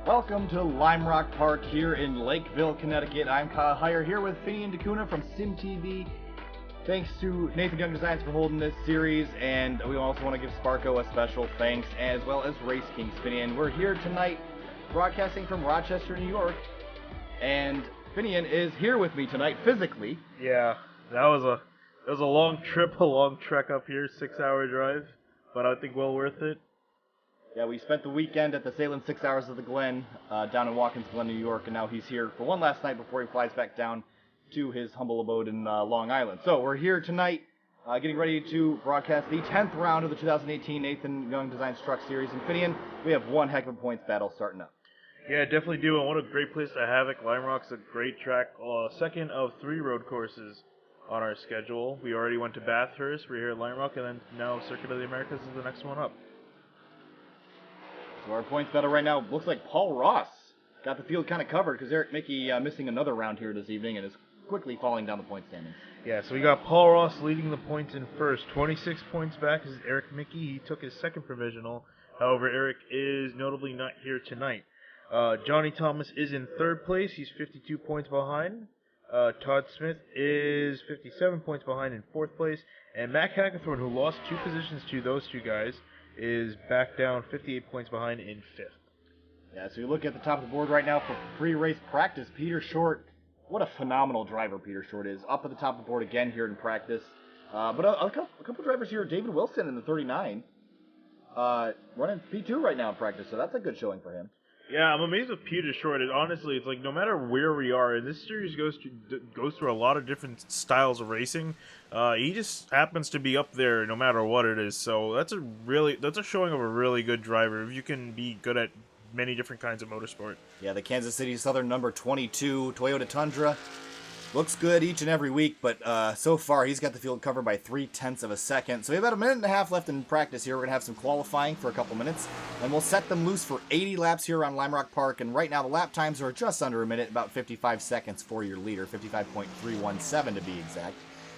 Welcome to Lime Rock Park here in Lakeville, Connecticut. I'm Kyle Heyer here with Finny and DeCuna from SimTV. Thanks to Nathan Young Designs for holding this series, and we also want to give Sparko a special thanks, as well as Race Kings Finian. We're here tonight broadcasting from Rochester, New York, and Finian is here with me tonight physically. Yeah, that was a long trip, a long trek up here, 6-hour drive, but I think well worth it. Yeah, we spent the weekend at the Salem 6 Hours of the Glen down in Watkins Glen, New York, and now he's here for one last night before he flies back down to his humble abode in Long Island. So we're here tonight getting ready to broadcast the 10th round of the 2018 Nathan Young Designs Truck Series. And Finian, we have one heck of a points battle starting up. Yeah, definitely do, and what a great place to have it. Lime Rock's a great track. Second of 3 road courses on our schedule. We already went to Bathurst, we're here at Lime Rock, and then now Circuit of the Americas is the next one up. So our points battle right now looks like Paul Ross got the field kind of covered because Eric Mickey missing another round here this evening and is quickly falling down the point standings. Yeah, so we got Paul Ross leading the points in first. 26 points back is Eric Mickey. He took his second provisional. However, Eric is notably not here tonight. Johnny Thomas is in third place. He's 52 points behind. Todd Smith is 57 points behind in fourth place. And Mac Hackathorn, who lost 2 positions to those 2 guys, is back down 58 points behind in 5th. Yeah, so you look at the top of the board right now for pre-race practice. Peter Short, what a phenomenal driver Peter Short is. Up at the top of the board again here in practice. But a couple drivers here. David Wilson in the 39. Running P2 right now in practice, so that's a good showing for him. Yeah, I'm amazed with Peter Short. Honestly, it's like no matter where we are, and this series goes through a lot of different styles of racing. He just happens to be up there no matter what it is. So that's a showing of a really good driver. If you can be good at many different kinds of motorsport. Yeah, the Kansas City Southern number 22 Toyota Tundra looks good each and every week, but so far he's got the field covered by 0.3 of a second. So we have about a minute and a half left in practice here. We're going to have some qualifying for a couple minutes, and we'll set them loose for 80 laps here on Lime Rock Park. And right now the lap times are just under a minute, about 55 seconds for your leader, 55.317 to be exact.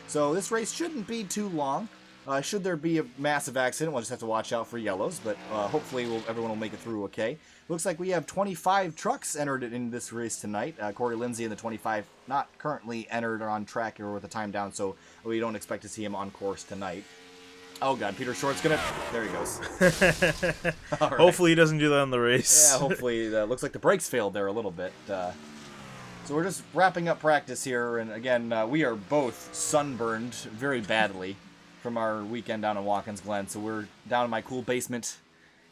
So this race shouldn't be too long. Should there be a massive accident, we'll just have to watch out for yellows, but hopefully everyone will make it through okay. Looks like we have 25 trucks entered in this race tonight. Corey Lindsay in the 25 not currently entered on track or with the time down, so we don't expect to see him on course tonight. Oh god, Peter Short's gonna... There he goes. Right. Hopefully he doesn't do that in the race. Yeah, hopefully. Looks like the brakes failed there a little bit. So we're just wrapping up practice here, and again, we are both sunburned very badly from our weekend down in Watkins Glen, so we're down in my cool basement,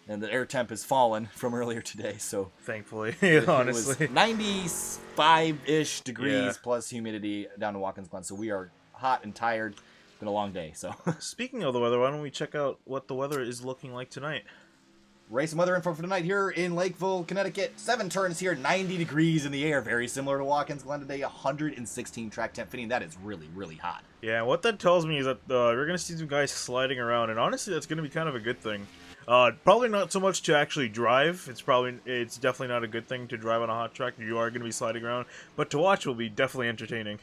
and the air temp has fallen from earlier today, so... Thankfully, honestly. It was 95-ish degrees plus humidity down in Watkins Glen, so we are hot and tired. It's been a long day, so... Speaking of the weather, why don't we check out what the weather is looking like tonight? Race and weather info for tonight here in Lakeville, Connecticut. 7 turns here, 90 degrees in the air. Very similar to Watkins Glen today. 116 track temp fitting. That is really, really hot. Yeah, what that tells me is that we're going to see some guys sliding around, and honestly, that's going to be kind of a good thing. Probably not so much to actually drive. It's definitely not a good thing to drive on a hot track. You are going to be sliding around, but to watch will be definitely entertaining.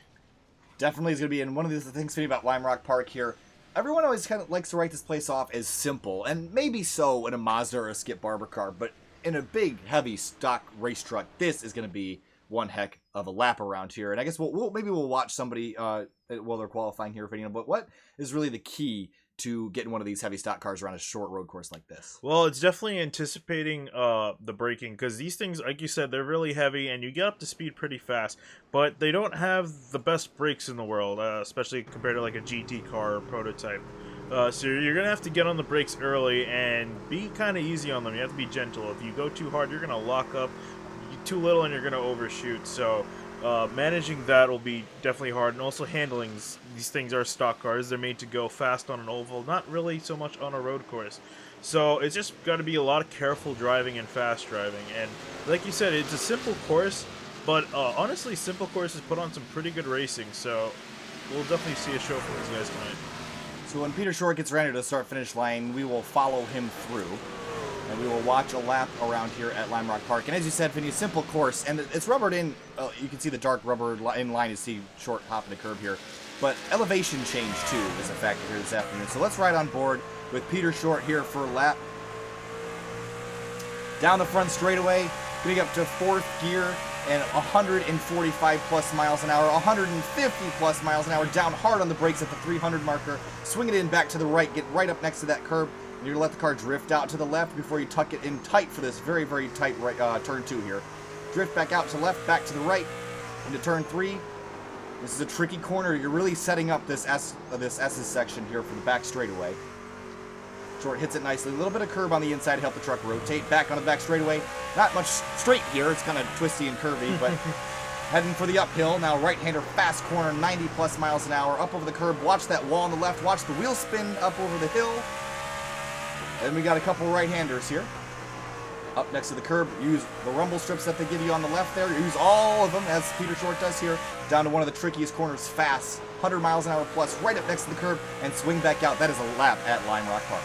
Definitely is going to be, and one of the things fitting about Lime Rock Park here, everyone always kind of likes to write this place off as simple, and maybe so in a Mazda or a Skip Barber car, but in a big, heavy, stock race truck, this is going to be one heck of a lap around here. And I guess maybe we'll watch somebody while they're qualifying here, but what is really the key to getting one of these heavy stock cars around a short road course like this? Well, it's definitely anticipating the braking, because these things, like you said, they're really heavy and you get up to speed pretty fast, but they don't have the best brakes in the world, especially compared to like a GT car or prototype. So you're going to have to get on the brakes early and be kind of easy on them. You have to be gentle. If you go too hard, you're going to lock up. Too little and you're going to overshoot. So managing that will be definitely hard, and also handling these things are stock cars. They're made to go fast on an oval, not really so much on a road course. So it's just got to be a lot of careful driving and fast driving. And like you said, it's a simple course, but honestly, simple courses put on some pretty good racing. So we'll definitely see a show from these guys tonight. So when Peter Short gets ready to the start-finish line, we will follow him through. And we will watch a lap around here at Lime Rock Park. And as you said, Vinny, simple course, and it's rubbered in. You can see the dark rubber in line. You see Short hopping the curb here. But elevation change, too, is a factor here this afternoon. So let's ride on board with Peter Short here for a lap. Down the front straightaway, getting up to 4th gear and 145 plus miles an hour, 150 plus miles an hour, down hard on the brakes at the 300 marker, swing it in back to the right, get right up next to that curb, and you're going to let the car drift out to the left before you tuck it in tight for this very, very tight right, turn 2 here. Drift back out to left, back to the right, into turn 3. This is a tricky corner. You're really setting up this S's section here for the back straightaway. Short hits it nicely. A little bit of curb on the inside to help the truck rotate. Back on the back straightaway. Not much straight here. It's kind of twisty and curvy, but heading for the uphill. Now right-hander fast corner, 90 plus miles an hour. Up over the curb. Watch that wall on the left. Watch the wheel spin up over the hill. And we got a couple right-handers here. Up next to the curb, use the rumble strips that they give you on the left there. Use all of them, as Peter Short does here, down to one of the trickiest corners fast. 100 miles an hour plus, right up next to the curb, and swing back out. That is a lap at Lime Rock Park.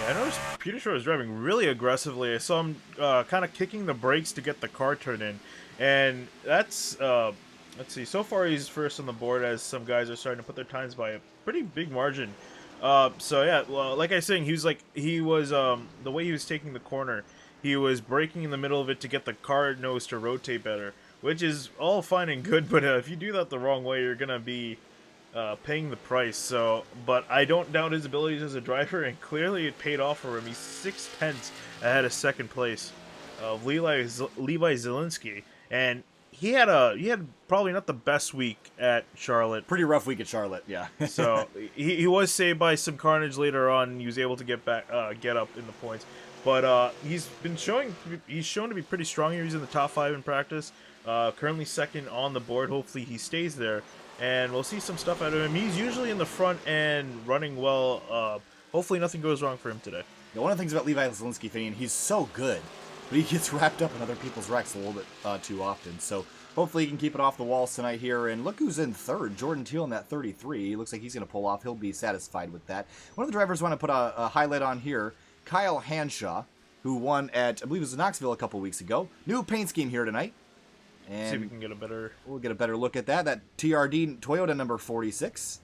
Yeah, I noticed Peter Short was driving really aggressively. I saw him kind of kicking the brakes to get the car turned in. And that's, let's see, so far he's first on the board as some guys are starting to put their times by a pretty big margin. So yeah, well, like I was saying, the way he was taking the corner, he was braking in the middle of it to get the car nose to rotate better, which is all fine and good, but if you do that the wrong way, you're going to be paying the price. So, but I don't doubt his abilities as a driver, and clearly it paid off for him. He's 6/10 ahead of second place of Levi Zielinski, and he had probably not the best week at Charlotte. Pretty rough week at Charlotte, yeah. So he was saved by some carnage later on. He was able to get up in the points. But he's shown to be pretty strong here. He's in the top 5 in practice. Currently second on the board. Hopefully he stays there. And we'll see some stuff out of him. He's usually in the front and running well. Hopefully nothing goes wrong for him today. Yeah, one of the things about Levi Zielinski, Finian, he's so good, but he gets wrapped up in other people's wrecks a little bit too often. So hopefully he can keep it off the walls tonight here. And look who's in third. Jordan Teal in that 33. He looks like he's going to pull off. He'll be satisfied with that. One of the drivers want to put a highlight on here. Kyle Hanshaw, who won at, I believe it was Knoxville a couple weeks ago. New paint scheme here tonight. And see if we can get a better... We'll get a better look at that. That TRD Toyota number 46.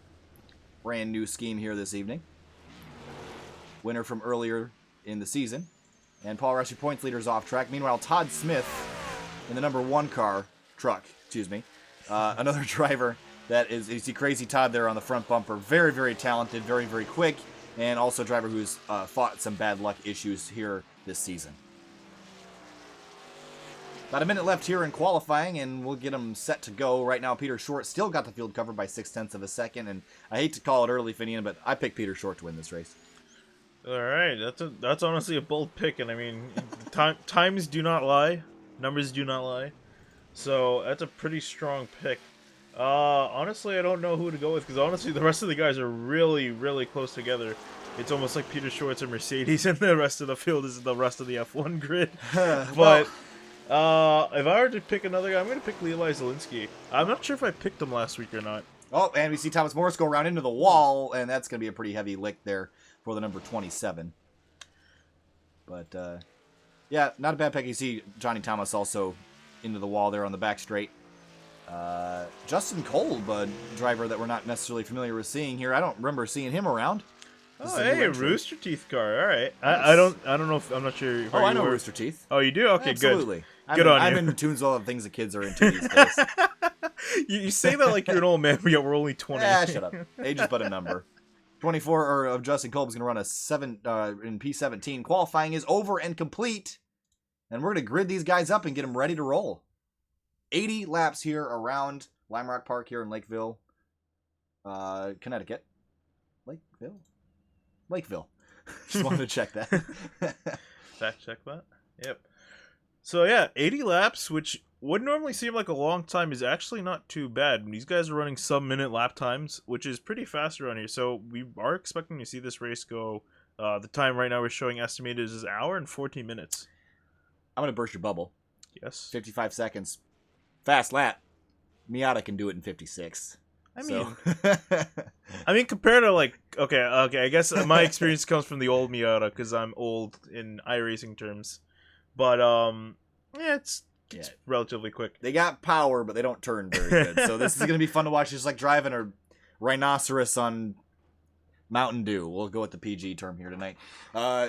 Brand new scheme here this evening. Winner from earlier in the season. And Paul Rush, your points leader's off track. Meanwhile, Todd Smith in the number 1 truck, another driver that is, you see Crazy Todd there on the front bumper. Very, very talented, very, very quick. And also a driver who's fought some bad luck issues here this season. About a minute left here in qualifying, and we'll get him set to go. Right now, Peter Short still got the field covered by 0.6 of a second, and I hate to call it early, Finian, but I picked Peter Short to win this race. All right, that's honestly a bold pick, and I mean, times do not lie, numbers do not lie, so that's a pretty strong pick. Honestly, I don't know who to go with, because honestly, the rest of the guys are really, really close together. It's almost like Peter Short's a Mercedes, and the rest of the field is the rest of the F1 grid. But if I were to pick another guy, I'm going to pick Levi Zielinski. I'm not sure if I picked him last week or not. Oh, and we see Thomas Morris go around into the wall, and that's going to be a pretty heavy lick there for the number 27. But, yeah, not a bad pick. You see Johnny Thomas also into the wall there on the back straight. Justin Kolb, a driver that we're not necessarily familiar with seeing here. I don't remember seeing him around. Oh, hey, Rooster Teeth car. All right. Nice. I don't know if I'm not sure. I know Rooster Teeth. Oh, you do? Okay, absolutely. Good. Good on you. I'm in tune with all the things the kids are into these days. You say that like you're an old man, but we're only 20. Yeah, shut up. Age is but a number. 24 of Justin Kolb is going to run a 7 in P17. Qualifying is over and complete, and we're going to grid these guys up and get them ready to roll. 80 laps here around Lime Rock Park here in Lakeville, Connecticut. Lakeville. Just wanted to check that. Fact check that. Yep. So yeah, 80 laps, which would normally seem like a long time, is actually not too bad. These guys are running sub-minute lap times, which is pretty fast around here. So we are expecting to see this race go. The time right now we're showing estimated is 1 hour and 14 minutes. I'm going to burst your bubble. Yes. 55 seconds. Fast lap. Miata can do it in 56. I mean, compared to like, okay, I guess my experience comes from the old Miata because I'm old in iRacing terms, but yeah, it's relatively quick. They got power, but they don't turn very good. So this is gonna be fun to watch. Just like driving a rhinoceros on Mountain Dew. We'll go with the PG term here tonight.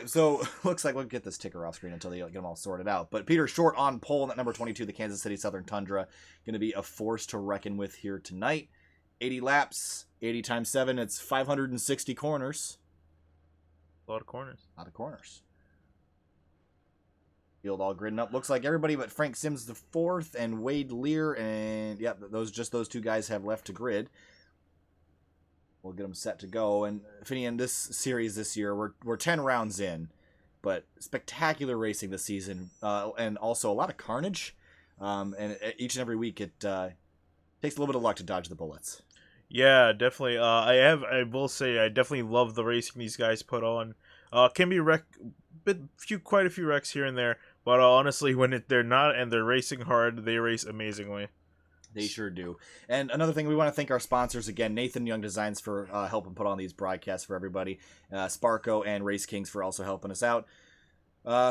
So looks like we'll get this ticker off screen until they get them all sorted out. But Peter Short on pole in that number 22, the Kansas City Southern Tundra. Going to be a force to reckon with here tonight. 80 laps, 80 times 7. It's 560 corners. A lot of corners. A lot of corners. Field all gridding up. Looks like everybody but Frank Sims the fourth and Wade Lear. And yeah, those two guys have left to grid. We'll get them set to go. And Finian, this series this year, we're 10 rounds in, but spectacular racing this season, and also a lot of carnage. And each and every week, it takes a little bit of luck to dodge the bullets. Yeah, definitely. I will say, I definitely love the racing these guys put on. Can be quite a few wrecks here and there, but honestly, when they're not and they're racing hard, they race amazingly. They sure do. And another thing, we want to thank our sponsors again, Nathan Young Designs for helping put on these broadcasts for everybody, Sparko and Race Kings for also helping us out.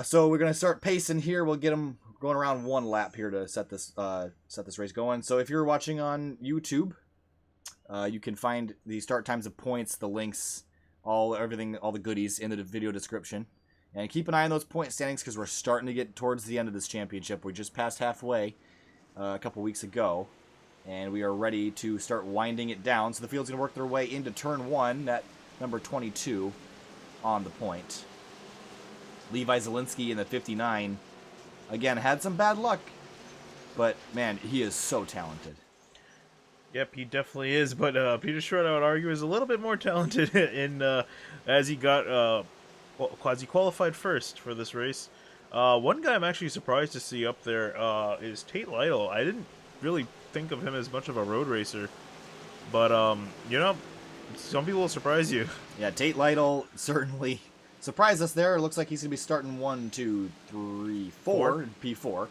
So we're going to start pacing here. We'll get them going around one lap here to set this race going. So if you're watching on YouTube, you can find the start times of points, the links, all the goodies in the video description. And keep an eye on those point standings because we're starting to get towards the end of this championship. We just passed halfway a couple weeks ago, and we are ready to start winding it down. So the field's going to work their way into turn 1, that number 22 on the point. Levi Zielinski in the 59, again, had some bad luck, but man, he is so talented. Yep, he definitely is, but Peter Short, I would argue, is a little bit more talented in as he got quasi-qualified first for this race. One guy I'm actually surprised to see up there is Tate Lytle. I didn't really think of him as much of a road racer, but some people will surprise you. Yeah, Tate Lytle certainly surprised us there. It looks like he's going to be starting 1, 2, 3, 4 in P4.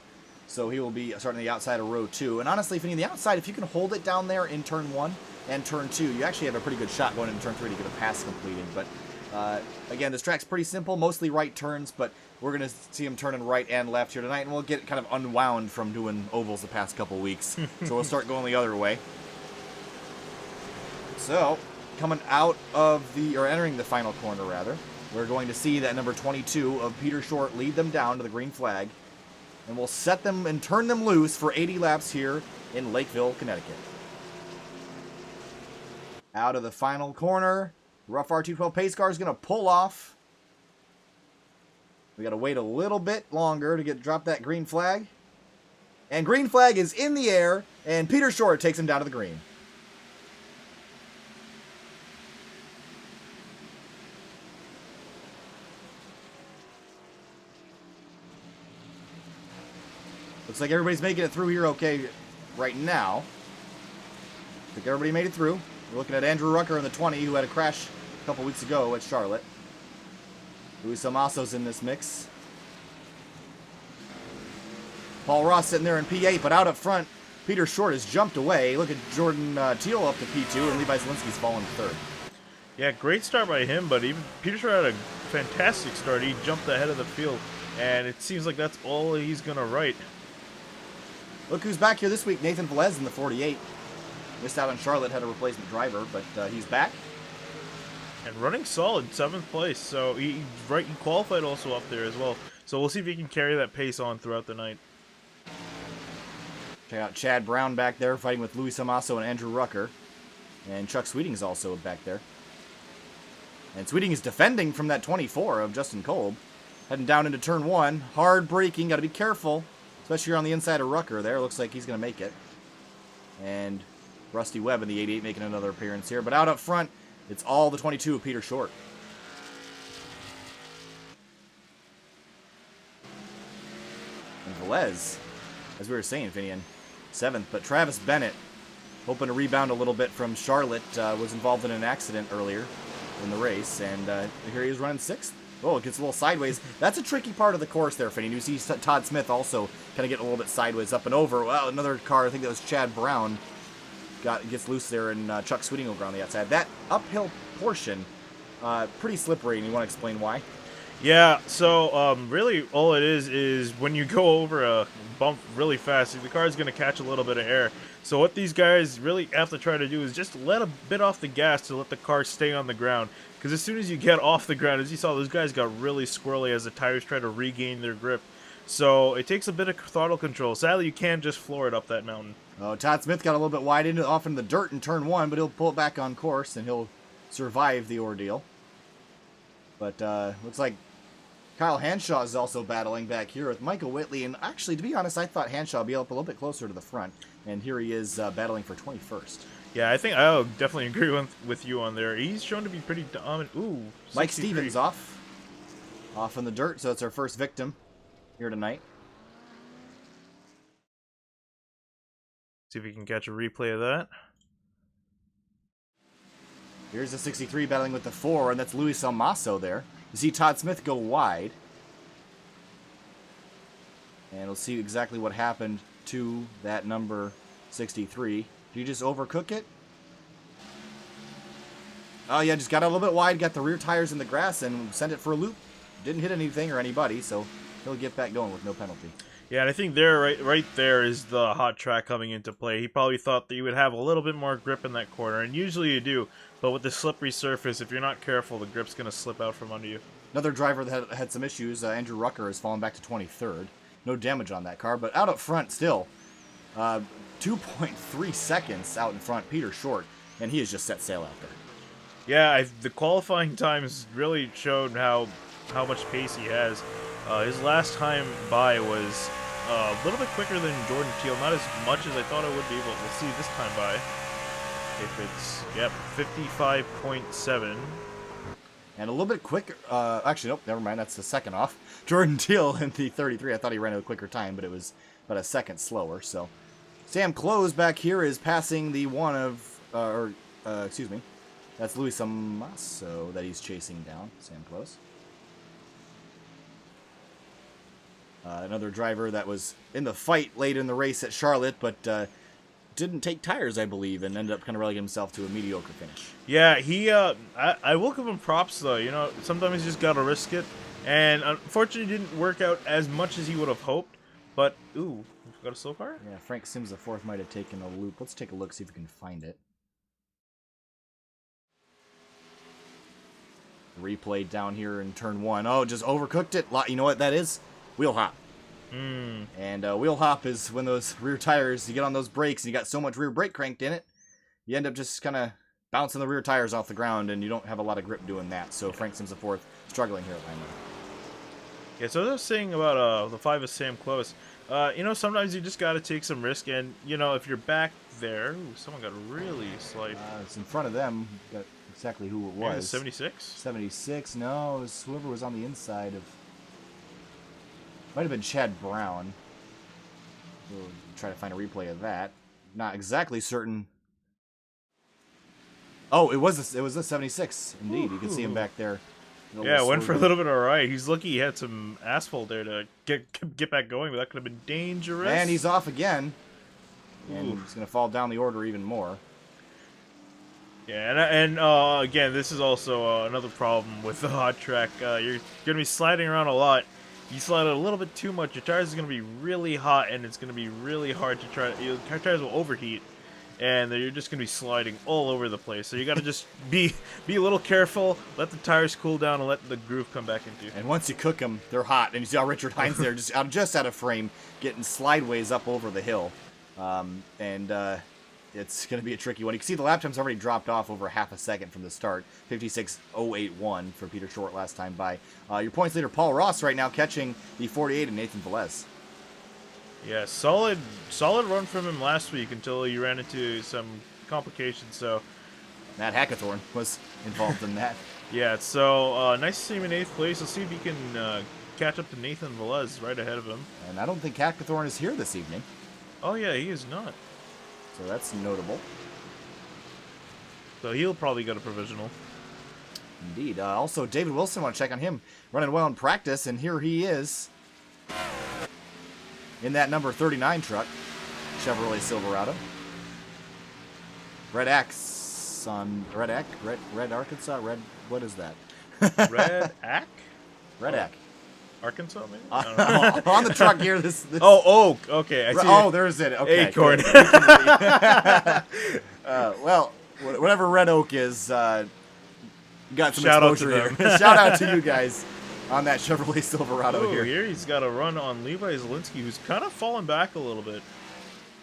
So he will be starting the outside of row 2. And honestly, if you need the outside, if you can hold it down there in turn 1 and turn 2, you actually have a pretty good shot going into turn 3 to get a pass completed. But again, this track's pretty simple, mostly right turns, but we're going to see him turning right and left here tonight, and we'll get kind of unwound from doing ovals the past couple weeks. So we'll start going the other way. So, coming out of entering the final corner, rather, we're going to see that number 22 of Peter Short lead them down to the green flag, and we'll set them and turn them loose for 80 laps here in Lakeville, Connecticut. Out of the final corner, the rough R212 pace car is going to pull off. We got to wait a little bit longer to drop that green flag. And green flag is in the air, and Peter Short takes him down to the green. Looks like everybody's making it through here okay right now. I think everybody made it through. We're looking at Andrew Rucker in the 20, who had a crash a couple weeks ago at Charlotte. Luis Tomaso's in this mix. Paul Ross sitting there in P8, but out up front, Peter Short has jumped away. Look at Jordan Teal up to P2, and Levi Zielinski's fallen third. Yeah, great start by him, but even Peter Short had a fantastic start. He jumped ahead of the field, and it seems like that's all he's going to write. Look who's back here this week, Nathan Velez in the 48. Missed out on Charlotte, had a replacement driver, but he's back. And running solid, 7th place. So he qualified also up there as well. So we'll see if he can carry that pace on throughout the night. Check out Chad Brown back there fighting with Luis Tomaso and Andrew Rucker. And Chuck Sweeting is also back there. And Sweeting is defending from that 24 of Justin Kolb. Heading down into turn 1. Hard braking, got to be careful. Especially on the inside of Rucker there. Looks like he's going to make it. And Rusty Webb in the 88 making another appearance here. But out up front, it's all the 22 of Peter Short. And Velez, as we were saying, Finian, 7th. But Travis Bennett, hoping to rebound a little bit from Charlotte, was involved in an accident earlier in the race. And here he is running 6th. Oh, it gets a little sideways. That's a tricky part of the course there, Finian. You see Todd Smith also kind of getting a little bit sideways up and over. Well, another car, I think that was Chad Brown, gets loose there, and Chuck Sweeting over on the outside. That uphill portion, pretty slippery, and you want to explain why? Yeah, so really all it is when you go over a bump really fast, the car is going to catch a little bit of air. So what these guys really have to try to do is just let a bit off the gas to let the car stay on the ground. Because as soon as you get off the ground, as you saw, those guys got really squirrely as the tires try to regain their grip. So it takes a bit of throttle control. Sadly, you can't just floor it up that mountain. Oh, Todd Smith got a little bit wide into off in the dirt in turn 1, but he'll pull it back on course and he'll survive the ordeal. But looks like Kyle Hanshaw is also battling back here with Michael Whitley. And actually, to be honest, I thought Hanshaw would be up a little bit closer to the front. And here he is battling for 21st. Yeah, I think I'll definitely agree with you on there. He's shown to be pretty dominant. Ooh, Mike 63. Stevens off in the dirt, so it's our first victim here tonight. See if we can catch a replay of that. Here's the 63 battling with the 4, and that's Luis Almaso there. You see Todd Smith go wide. And we'll see exactly what happened to that number 63. Did you just overcook it? Oh, yeah, just got a little bit wide, got the rear tires in the grass, and sent it for a loop. Didn't hit anything or anybody, so he'll get back going with no penalty. Yeah, and I think there, right there is the hot track coming into play. He probably thought that you would have a little bit more grip in that corner, and usually you do. But with the slippery surface, if you're not careful, the grip's going to slip out from under you. Another driver that had some issues, Andrew Rucker, has fallen back to 23rd. No damage on that car, but out up front still. 2.3 seconds out in front, Peter Short, and he has just set sail out there. Yeah, the qualifying times really showed how much pace he has. His last time by was a little bit quicker than Jordan Teal, not as much as I thought it would be, but we'll see this time by. If it's, yep, 55.7. And a little bit quicker, actually, nope, never mind, that's the second off. Jordan Teal in the 33, I thought he ran a quicker time, but it was about a second slower, so. Sam Close back here is passing the one of, excuse me, that's Luis Amaso that he's chasing down, Sam Close. Another driver that was in the fight late in the race at Charlotte, but didn't take tires, I believe, and ended up kind of relegating himself to a mediocre finish. Yeah, he, I will give him props, though. You know, sometimes you just got to risk it. And unfortunately, it didn't work out as much as he would have hoped. But, ooh, we've got a slow car? Yeah, Frank Sims the fourth might have taken a loop. Let's take a look, see if we can find it. Replay down here in turn 1. Oh, just overcooked it. You know what that is? Wheel hop. And wheel hop is when those rear tires, you get on those brakes and you got so much rear brake cranked in it, you end up just kind of bouncing the rear tires off the ground, and you don't have a lot of grip doing that. So Frank Sims the fourth struggling here at Limelight. Yeah, so I was saying about the 5 of Sam Close. You know, sometimes you just got to take some risk, and, you know, if you're back there, ooh, someone got really slight. It's in front of them. Got exactly who it was. 76? 76. No, it was whoever was on the inside of. Might have been Chad Brown. We'll try to find a replay of that. Not exactly certain. Oh, it was a 76. Indeed, you can see him back there. Yeah, went for a little bit of a ride. He's lucky he had some asphalt there to get back going, but that could have been dangerous. And he's off again. And Ooh. he's going to fall down the order even more. Yeah, and again, this is also another problem with the hot track. You're going to be sliding around a lot. You slide it a little bit too much, your tires are going to be really hot, and it's going to be really hard to your tires will overheat, and you're just going to be sliding all over the place. So you got to just be a little careful, let the tires cool down, and let the groove come back into you. And once you cook them, they're hot. And you see how Richard Hines there, just out of frame, getting slideways up over the hill. It's going to be a tricky one. You can see the lap time's already dropped off over half a second from the start. 56.081 for Peter Short last time by. Your points leader, Paul Ross, right now catching the 48 of Nathan Velez. Yeah, solid run from him last week until he ran into some complications. So Matt Hackathorn was involved in that. Yeah, so nice to see him in 8th place. Let's see if he can catch up to Nathan Velez right ahead of him. And I don't think Hackathorn is here this evening. Oh yeah, he is not. So that's notable. So he'll probably get a provisional. Indeed. Also, David Wilson, want to check on him. Running well in practice, and here he is in that number 39 truck, Chevrolet Silverado. Red Arkansas, what is that? Red Ack? Red Ack. Arkansas, maybe? I don't know. On the truck here. This Oh, okay. I see. Oh, there's it. Okay. Acorn. Well, whatever Red Oak is, got some Shout out exposure to here. Shout out to you guys on that Chevrolet Silverado Ooh, here. He's got a run on Levi Zielinski, who's kind of fallen back a little bit.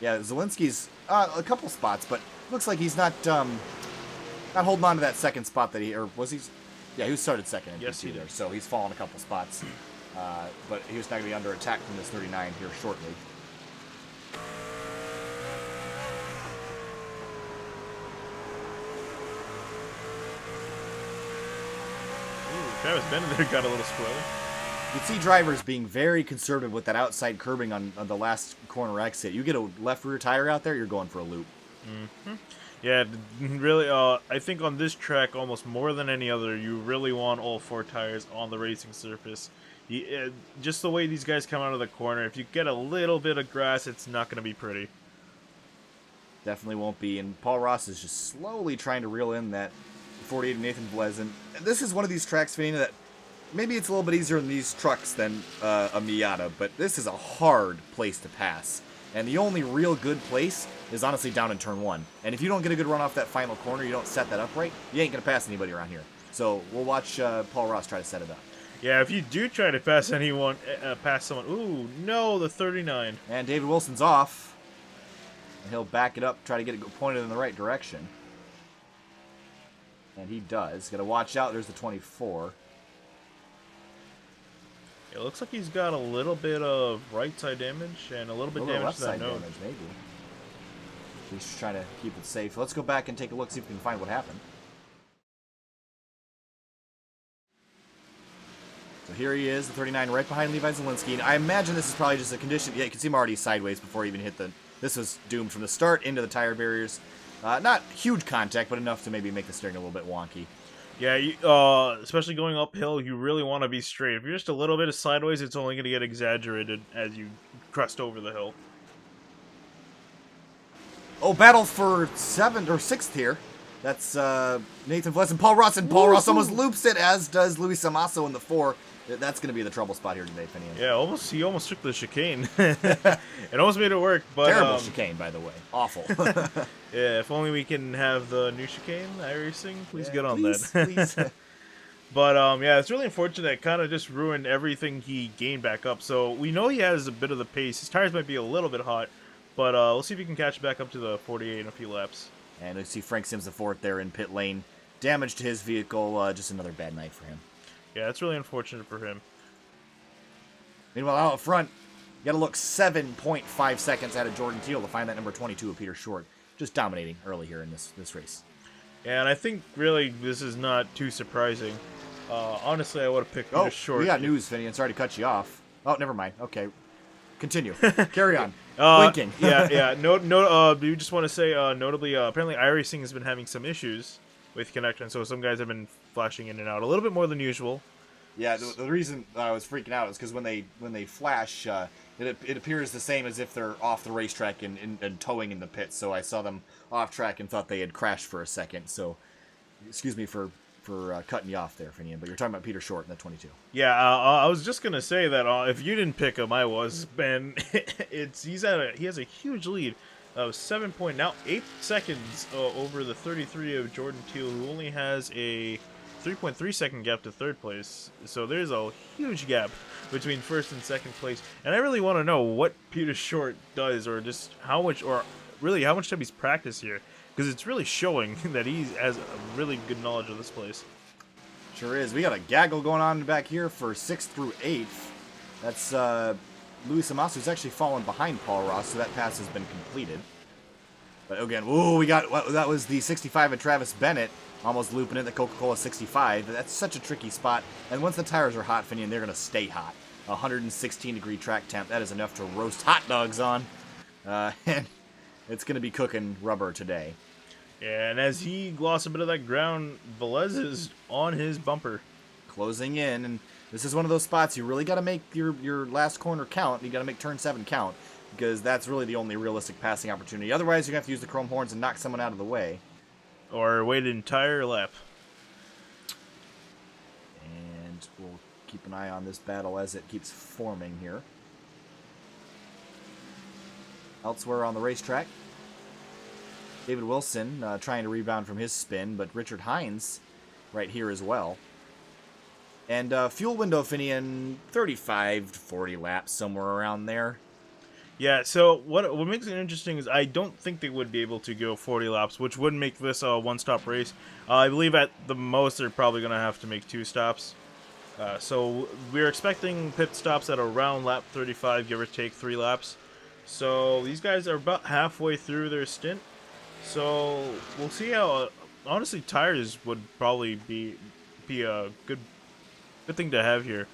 Yeah, Zielinski's a couple spots, but looks like he's not holding on to that second spot that or was he? Yeah, he was started second in Yes, PT there, so he's fallen a couple spots. But he was not going to be under attack from this 39 here shortly. Travis Bennett there got a little squirrely. You see drivers being very conservative with that outside curbing on the last corner exit. You get a left rear tire out there, you're going for a loop. Mm-hmm. Yeah, really, I think on this track, almost more than any other, you really want all 4 tires on the racing surface. Just the way these guys come out of the corner, if you get a little bit of grass, it's not going to be pretty. Definitely won't be. And Paul Ross is just slowly trying to reel in that 48 of Nathan Velez. And this is one of these tracks, Vanina, that maybe it's a little bit easier in these trucks than a Miata, but this is a hard place to pass. And the only real good place is honestly down in turn 1. And if you don't get a good run off that final corner, you don't set that up right, you ain't going to pass anybody around here. So we'll watch Paul Ross try to set it up. Yeah, if you do try to pass anyone, someone, ooh, no, the 39. And David Wilson's off. And he'll back it up, try to get it pointed in the right direction. And he does. Got to watch out. There's the 24. It looks like he's got a little bit of right side damage and a little bit damage left to that side node. damage, maybe. He's just trying to keep it safe. Let's go back and take a look, see if we can find what happened. So here he is, the 39, right behind Levi Zielinski. And I imagine this is probably just a condition. Yeah, you can see him already sideways before he even hit the... This was doomed from the start into the tire barriers. Not huge contact, but enough to maybe make the steering a little bit wonky. Yeah, especially going uphill, you really want to be straight. If you're just a little bit of sideways, it's only going to get exaggerated as you crest over the hill. Oh, battle for 7th or 6th here. That's Nathan Velez and Paul Ross. And Paul Ross almost loops it, as does Luis Samasso in the 4. That's going to be the trouble spot here today, Finian. Yeah, he almost took the chicane. It almost made it work, but terrible chicane, by the way. Awful. Yeah, if only we can have the new chicane, iRacing, please get on please, that. Please. But yeah, it's really unfortunate. It kind of just ruined everything he gained back up. So we know he has a bit of the pace. His tires might be a little bit hot, but we'll see if he can catch back up to the 48 in a few laps. And we see Frank Sims the 4th there in pit lane. Damage to his vehicle. Just another bad night for him. Yeah, it's really unfortunate for him. Meanwhile, out up front, you got to look 7.5 seconds out of Jordan Teal to find that number 22 of Peter Short. Just dominating early here in this race. Yeah, and I think really this is not too surprising. Honestly, I would have picked Peter Short. We got news, Finian. Sorry to cut you off. Oh, never mind. Okay. Continue. Carry on. Blinking. yeah. We just want to say, notably, apparently iRacing has been having some issues with connection, so some guys have been flashing in and out a little bit more than usual. Yeah, the reason I was freaking out is because when they flash, it appears the same as if they're off the racetrack and towing in the pits. So I saw them off track and thought they had crashed for a second. So, excuse me for cutting you off there, Finian, but you're talking about Peter Short in the 22. Yeah, I was just gonna say that if you didn't pick him, I was. Ben, he has a huge lead of 8 seconds over the 33 of Jordan Teal, who only has a 3.3 second gap to 3rd place. So there's a huge gap between 1st and 2nd place, and I really want to know what Peter Short does, or just how much time he's practiced here, because it's really showing that he has a really good knowledge of this place. Sure is. We got a gaggle going on back here for 6th through 8th. That's Luis Samasso, who's actually fallen behind Paul Ross, so that pass has been completed. But again, that was the 65 of Travis Bennett, almost looping in the Coca-Cola 65. That's such a tricky spot. And once the tires are hot, Finian, they're going to stay hot. 116-degree track temp. That is enough to roast hot dogs on. And it's going to be cooking rubber today. Yeah, and as he lost a bit of that ground, Velez is on his bumper. Closing in, and this is one of those spots you really got to make your last corner count. You got to make turn 7 count, because that's really the only realistic passing opportunity. Otherwise, you're going to have to use the chrome horns and knock someone out of the way. Or wait an entire lap. And we'll keep an eye on this battle as it keeps forming here. Elsewhere on the racetrack, David Wilson trying to rebound from his spin, but Richard Hines right here as well. And fuel window Finian, 35 to 40 laps, somewhere around there. Yeah, so what makes it interesting is I don't think they would be able to go 40 laps, which would make this a one-stop race. I believe at the most they're probably going to have to make 2 stops. So we're expecting pit stops at around lap 35, give or take 3 laps. So these guys are about halfway through their stint. So we'll see how. Honestly, tires would probably be a good thing to have here.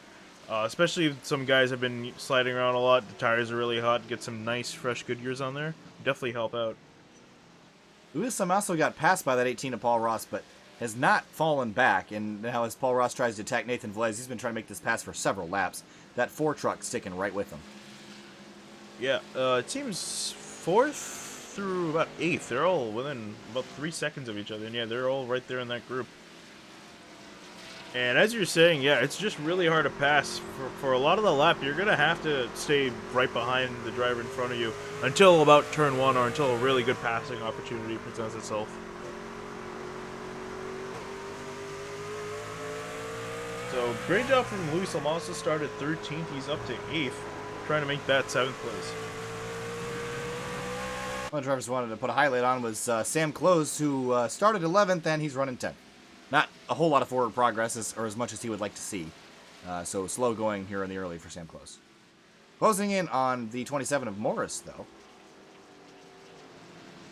Especially if some guys have been sliding around a lot. The tires are really hot. Get some nice, fresh Goodyears on there. Definitely help out. Lewis also got passed by that 18 of Paul Ross, but has not fallen back. And now as Paul Ross tries to attack Nathan Velez, he's been trying to make this pass for several laps. That 4 truck sticking right with him. Yeah, it seems 4th through about 8th. They're all within about 3 seconds of each other. And yeah, they're all right there in that group. And as you're saying, yeah, it's just really hard to pass. For a lot of the lap, you're going to have to stay right behind the driver in front of you until about turn 1 or until a really good passing opportunity presents itself. So, great job from Luis Alonso. Started 13th. He's up to 8th, trying to make that 7th place. One of the drivers wanted to put a highlight on was Sam Close, who started 11th, and he's running 10th. Not a whole lot of forward progress, or as much as he would like to see. So slow going here in the early for Sam Close. Closing in on the 27 of Morris, though.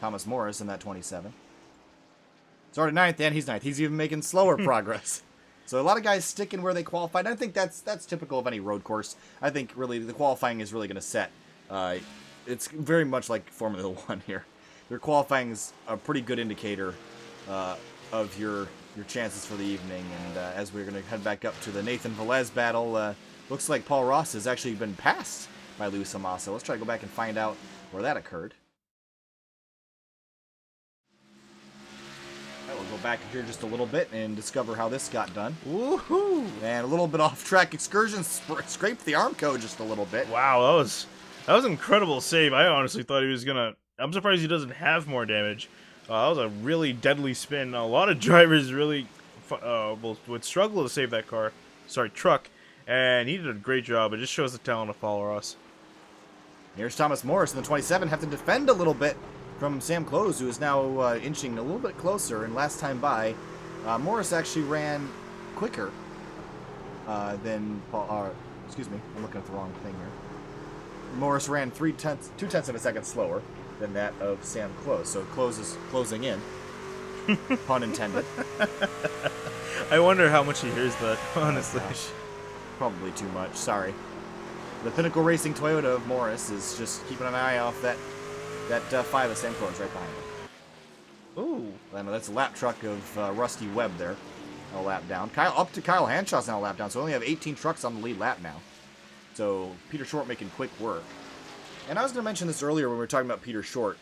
Thomas Morris in that 27. Started 9th, and he's 9th. He's even making slower progress. So a lot of guys sticking where they qualified. I think that's typical of any road course. I think really the qualifying is really going to set. It's very much like Formula One here. Your qualifying is a pretty good indicator of your chances for the evening. And as we're going to head back up to the Nathan Velez battle, looks like Paul Ross has actually been passed by Luis Amasa. Let's try to go back and find out where that occurred. All right, we'll go back here just a little bit and discover how this got done. Woohoo! And a little bit off-track excursion scraped the arm code just a little bit. Wow, that was an incredible save. I honestly thought he was going to... I'm surprised he doesn't have more damage. That was a really deadly spin. A lot of drivers really would struggle to save that truck, and he did a great job. It just shows the talent of Paul Ross. Here's Thomas Morris in the 27, have to defend a little bit from Sam Close, who is now inching a little bit closer. And last time by, Morris actually ran quicker than Paul. Excuse me, I'm looking at the wrong thing here. Morris ran 2/10 of a second slower than that of Sam Close. So Close is closing in. Pun intended. I wonder how much he hears that, honestly. Probably too much. Sorry. The Pinnacle Racing Toyota of Morris is just keeping an eye off that 5 of Sam Close right behind him. Ooh. And that's a lap truck of Rusty Webb there. A lap down. Up to Kyle Hanshaw's now a lap down. So we only have 18 trucks on the lead lap now. So Peter Short making quick work. And I was going to mention this earlier when we were talking about Peter Short.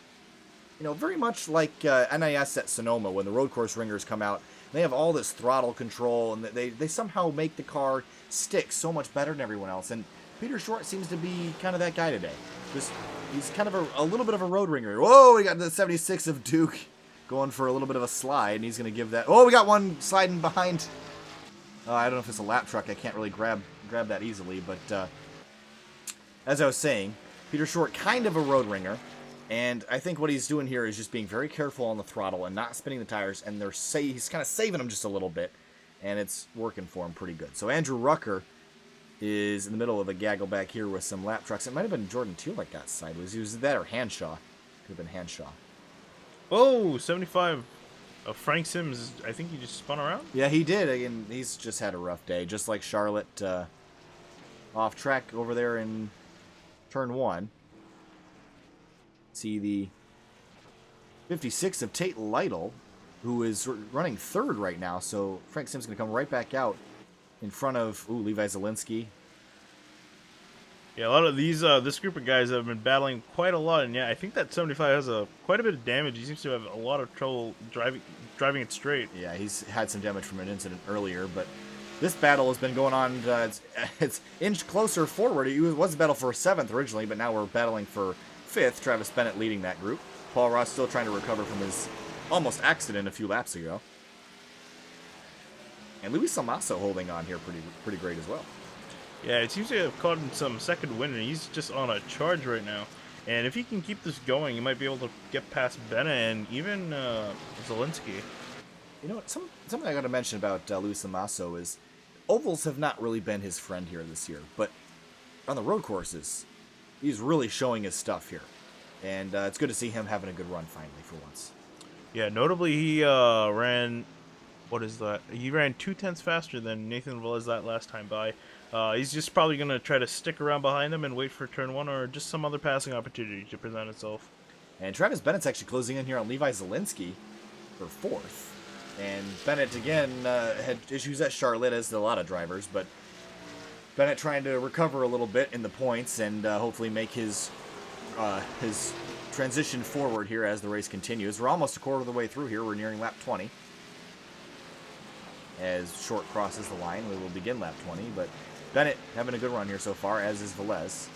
You know, very much like NIS at Sonoma when the road course ringers come out. They have all this throttle control, and they somehow make the car stick so much better than everyone else. And Peter Short seems to be kind of that guy today. He's kind of a little bit of a road ringer. Whoa, we got the 76 of Duke going for a little bit of a slide, and he's going to give that... Oh, we got one sliding behind. I don't know if it's a lap truck. I can't really grab that easily, but as I was saying, Peter Short, kind of a road ringer, and I think what he's doing here is just being very careful on the throttle and not spinning the tires, and he's kind of saving them just a little bit, and it's working for him pretty good. So Andrew Rucker is in the middle of a gaggle back here with some lap trucks. It might have been Jordan Teal that got sideways. He was that or Hanshaw. Could have been Hanshaw. Oh, 75 of Frank Sims. I think he just spun around? Yeah, he did. Again, he's just had a rough day, just like Charlotte off track over there in turn 1. See the 56 of Tate Lytle, who is running 3rd right now. So Frank Sims going to come right back out in front of Levi Zielinski. Yeah, a lot of these this group of guys have been battling quite a lot, and yeah, I think that 75 has quite a bit of damage. He seems to have a lot of trouble driving it straight. Yeah, he's had some damage from an incident earlier, but this battle has been going on. It's inched closer forward. It was a battle for 7th originally, but now we're battling for 5th. Travis Bennett leading that group. Paul Ross still trying to recover from his almost accident a few laps ago. And Luis Salmaso holding on here pretty great as well. Yeah, it seems to have caught him some second wind, and he's just on a charge right now. And if he can keep this going, he might be able to get past Bennett and even Zielinski. You know what? Something I got to mention about Luis Salmaso is ovals have not really been his friend here this year, but on the road courses, he's really showing his stuff here. And it's good to see him having a good run finally for once. Yeah, notably he ran, what is that? He ran 2/10 faster than Nathan Velez that last time by. He's just probably going to try to stick around behind him and wait for turn 1 or just some other passing opportunity to present itself. And Travis Bennett's actually closing in here on Levi Zielinski for 4th. And Bennett, again, had issues at Charlotte, as a lot of drivers, but Bennett trying to recover a little bit in the points and hopefully make his transition forward here as the race continues. We're almost a quarter of the way through here. We're nearing lap 20. As Short crosses the line, we will begin lap 20, but Bennett having a good run here so far, as is Velez.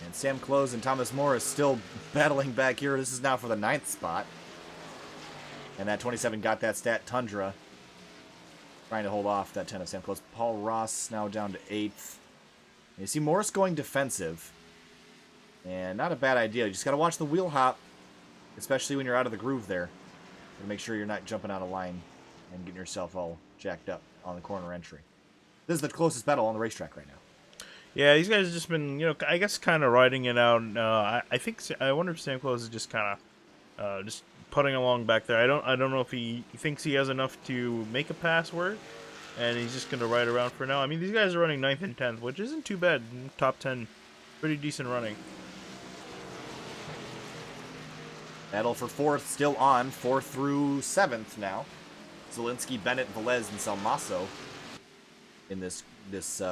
And Sam Close and Thomas Morris still battling back here. This is now for the 9th spot. And that 27 got that stat. Tundra trying to hold off that 10 of Sam Close. Paul Ross now down to 8th. And you see Morris going defensive. And not a bad idea. You just got to watch the wheel hop, especially when you're out of the groove there. To make sure you're not jumping out of line and getting yourself all jacked up on the corner entry. This is the closest battle on the racetrack right now. Yeah, these guys have just been, I guess kind of riding it out. I wonder if Sam Close is just kind of just putting along back there. I don't know if he thinks he has enough to make a pass work, and he's just going to ride around for now. I mean, these guys are running 9th and 10th, which isn't too bad. Top 10, pretty decent running. Battle for 4th still on. 4th through 7th now. Zielinski, Bennett, Velez, and Salmaso in this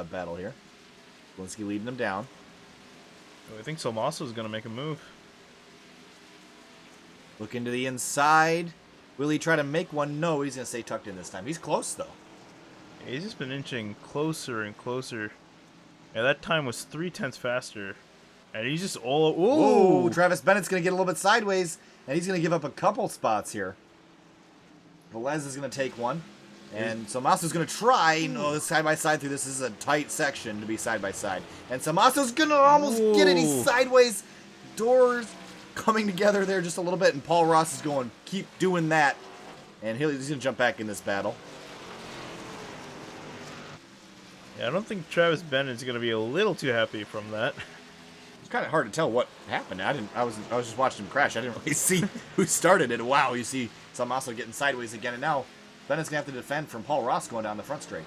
battle here. Zielinski leading them down. I think Salmaso is going to make a move. Look into the inside. Will he try to make one? No, he's going to stay tucked in this time. He's close, though. Yeah, he's just been inching closer and closer. Yeah, that time was 3/10 faster. And he's just all... Ooh! Travis Bennett's going to get a little bit sideways, and he's going to give up a couple spots here. Velez is going to take one. And Salmaso's going to try. No, side-by-side through this. This is a tight section to be side-by-side. And Salmaso's going to almost get it. He's sideways. Doors coming together there just a little bit. And Paul Ross is going, keep doing that. And he's going to jump back in this battle. Yeah, I don't think Travis Bennett's going to be a little too happy from that. It's kind of hard to tell what happened. I was just watching him crash. I didn't really see who started it. Wow, you see Salmaso getting sideways again. And now Bennett's going to have to defend from Paul Ross going down the front straight.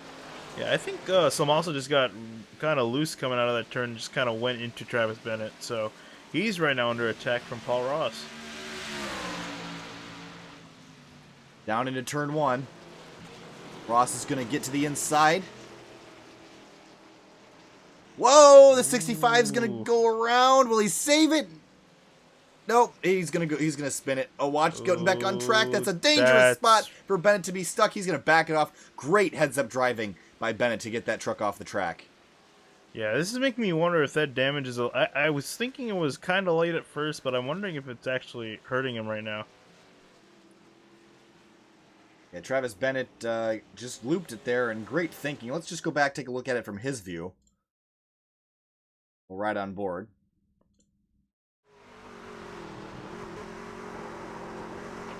Yeah, I think Salmaso just got kind of loose coming out of that turn, just kind of went into Travis Bennett. So he's right now under attack from Paul Ross. Down into turn 1. Ross is going to get to the inside. Whoa, the 65 is going to go around. Will he save it? Nope, he's going to spin it. Oh, watch, getting back on track. That's a dangerous spot for Bennett to be stuck. He's going to back it off. Great heads-up driving by Bennett to get that truck off the track. Yeah, this is making me wonder if that damage is... I was thinking it was kind of late at first, but I'm wondering if it's actually hurting him right now. Yeah, Travis Bennett just looped it there, and great thinking. Let's just go back, take a look at it from his view. We'll ride on board.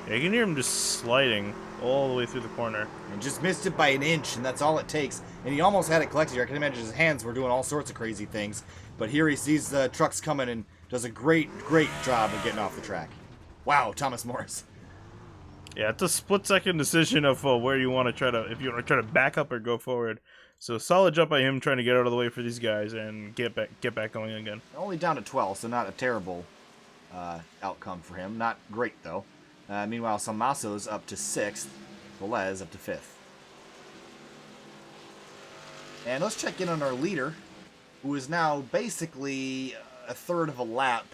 Yeah, you can hear him just sliding all the way through the corner. And just missed it by an inch, and that's all it takes. And he almost had it collected here. I can imagine his hands were doing all sorts of crazy things. But here he sees the trucks coming and does a great job of getting off the track. Wow, Thomas Morris. Yeah, it's a split-second decision of where you want to try to, if you want to try to back up or go forward. So solid job by him trying to get out of the way for these guys and get back going again. Only down to 12, so not a terrible outcome for him. Not great, though. Meanwhile, Salmaso's up to 6th. Velez up to 5th. And let's check in on our leader, who is now basically a third of a lap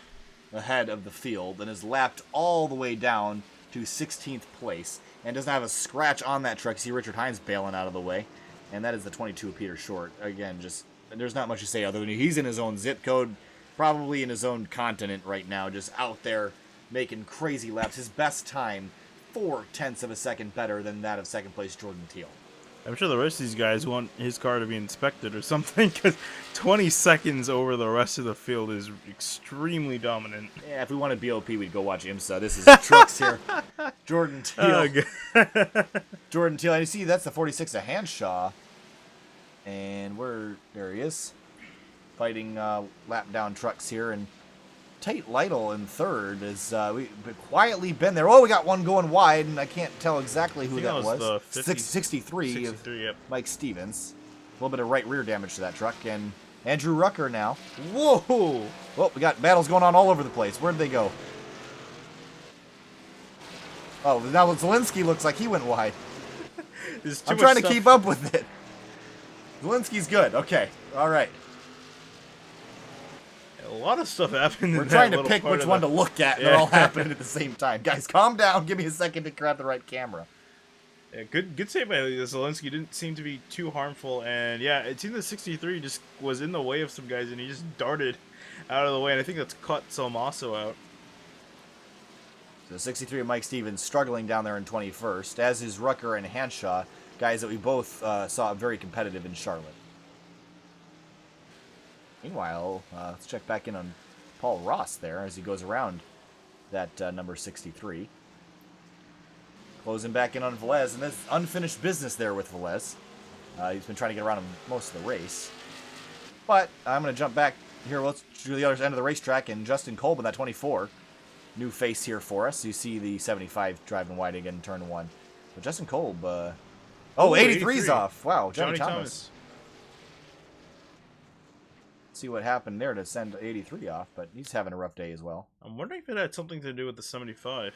ahead of the field and is lapped all the way down to 16th place and doesn't have a scratch on that truck. See Richard Hines bailing out of the way, and that is the 22 of Peter Short. Again, just there's not much to say other than he's in his own zip code, probably in his own continent right now, just out there making crazy laps. His best time, 0.4 of a second better than that of second place Jordan Teal. I'm sure the rest of these guys want his car to be inspected or something, because 20 seconds over the rest of the field is extremely dominant. Yeah, if we wanted BOP, we'd go watch IMSA. This is trucks here. Jordan Teal. Jordan Teal. And you see, that's the 46 of Hanshaw. And there he is. Fighting lap down trucks here. And Tate Lytle in third is we've quietly been there. Oh, we got one going wide, and I can't tell exactly who that was. The 63 of yep. Mike Stevens. A little bit of right rear damage to that truck. And Andrew Rucker now. Whoa! Well, we got battles going on all over the place. Where'd they go? Oh, now Zielinski looks like he went wide. I'm trying to keep up with it. Zielinski's good. Okay. All right. A lot of stuff happened. We're trying to pick which one to look at, and they're all happening at the same time. Guys, calm down. Give me a second to grab the right camera. Yeah, good save by Zielinski. Didn't seem to be too harmful, and yeah, it seemed the 63 just was in the way of some guys, and he just darted out of the way, and I think that's caught Salmaso out. So 63 of Mike Stevens struggling down there in 21st, as is Rucker and Hanshaw, guys that we both saw very competitive in Charlotte. Meanwhile, let's check back in on Paul Ross there as he goes around that number 63. Closing back in on Velez, and there's unfinished business there with Velez. He's been trying to get around him most of the race. But I'm going to jump back here. Let's do the other end of the racetrack, and Justin Colbin, that 24. New face here for us. You see the 75 driving wide again in turn 1. But Justin Kolb, 83's off. Wow, Johnny Thomas. See what happened there to send 83 off, but he's having a rough day as well. I'm wondering if it had something to do with the 75.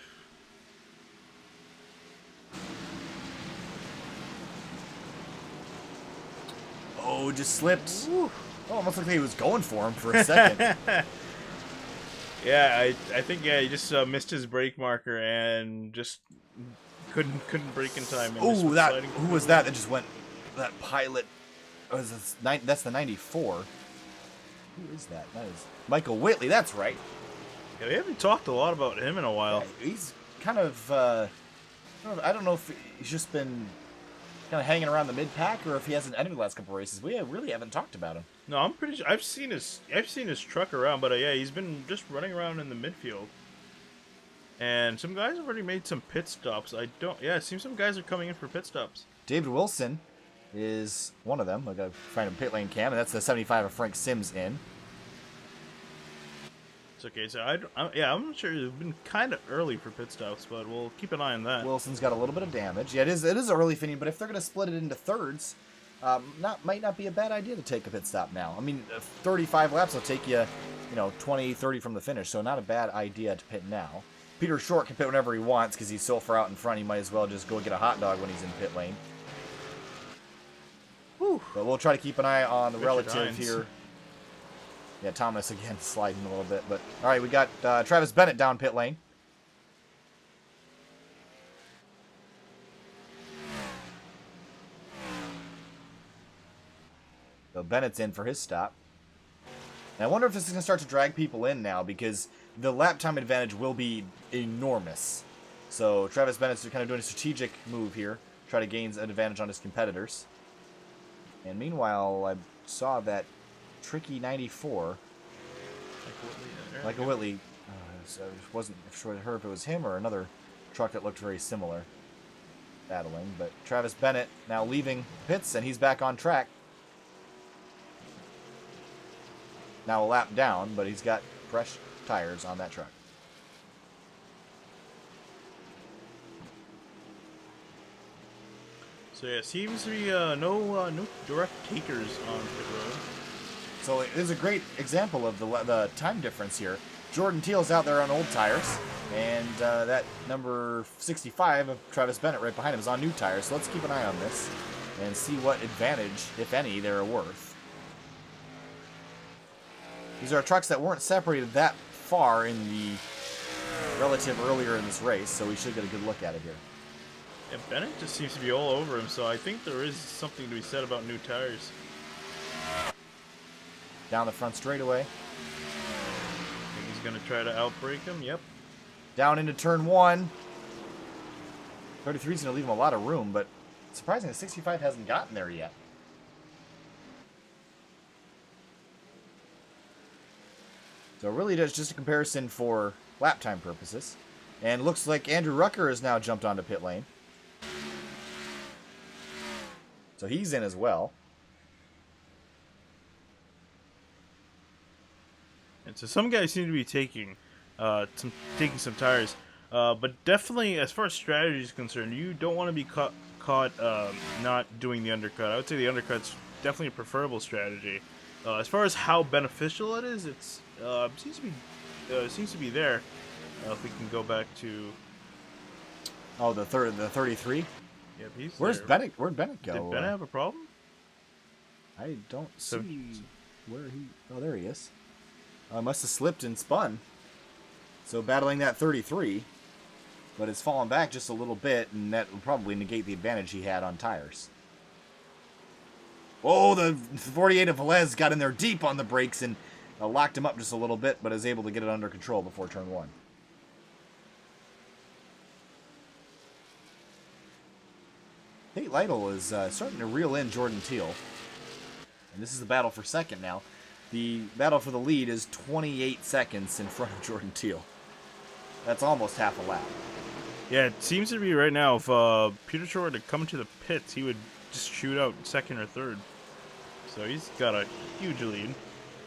Oh, just slipped. Woo. Oh, almost like he was going for him for a second. Yeah, I think he just missed his brake marker and just couldn't brake in time. Oh, who was that just went? That pilot that's the 94. Who is that? That is Michael Whitley. That's right. Yeah, we haven't talked a lot about him in a while. Yeah, he's kind of I don't know if he's just been kind of hanging around the mid pack or if he hasn't entered the last couple of races. We really haven't talked about him. No, I'm pretty sure I've seen his truck around, but yeah, he's been just running around in the midfield. And some guys have already made some pit stops. It seems some guys are coming in for pit stops. David Wilson is one of them. I gotta find a pit lane cam, and that's the 75 of Frank Sims in. It's okay, so I'm not sure. It's been kind of early for pit stops, but we'll keep an eye on that. Wilson's got a little bit of damage. Yeah, it is early fitting, but if they're gonna split it into thirds, might not be a bad idea to take a pit stop now. I mean, 35 laps will take you, 20, 30 from the finish, so not a bad idea to pit now. Peter Short can pit whenever he wants because he's so far out in front. He might as well just go get a hot dog when he's in pit lane. Whew. But we'll try to keep an eye on the relative here. Yeah, Thomas again sliding a little bit. But all right, we got Travis Bennett down pit lane. So Bennett's in for his stop. And I wonder if this is going to start to drag people in now because the lap time advantage will be enormous. So Travis Bennett's kind of doing a strategic move here. Try to gain an advantage on his competitors. And meanwhile, I saw that tricky 94. Like a Whitley. I wasn't sure if it was him or another truck that looked very similar. Battling. But Travis Bennett now leaving pits, and he's back on track. Now a lap down, but he's got fresh tires on that truck. So yeah, seems to be no direct takers on pit road. So it is a great example of the time difference here. Jordan Teal's out there on old tires, and that number 65 of Travis Bennett right behind him is on new tires. So let's keep an eye on this and see what advantage, if any, they're worth. These are trucks that weren't separated that far in the relative earlier in this race, so we should get a good look at it here. Yeah, Bennett just seems to be all over him, so I think there is something to be said about new tires. Down the front straightaway. I think he's going to try to outbrake him. Yep. Down into turn 1. 33 is going to leave him a lot of room, but surprisingly, the 65 hasn't gotten there yet. So really just a comparison for lap time purposes. And looks like Andrew Rucker has now jumped onto pit lane. So he's in as well. And so some guys seem to be taking some tires. But definitely, as far as strategy is concerned, you don't want to be caught not doing the undercut. I would say the undercut's definitely a preferable strategy. As far as how beneficial it is, it's seems to be there. If we can go back to the 33. Yep, he's Where's there. Bennett? Where'd Bennett go? Did Bennett have a problem? I don't see where he. Oh, there he is. Must have slipped and spun. So battling that 33, but it's fallen back just a little bit, and that will probably negate the advantage he had on tires. Oh, the 48 of Velez got in there deep on the brakes and locked him up just a little bit, but is able to get it under control before turn 1. Tate Lytle is starting to reel in Jordan Teal. And this is the battle for second now. The battle for the lead is 28 seconds in front of Jordan Teal. That's almost half a lap. Yeah, it seems to be right now, if Peter Short were to come to the pits, he would just shoot out second or third. So he's got a huge lead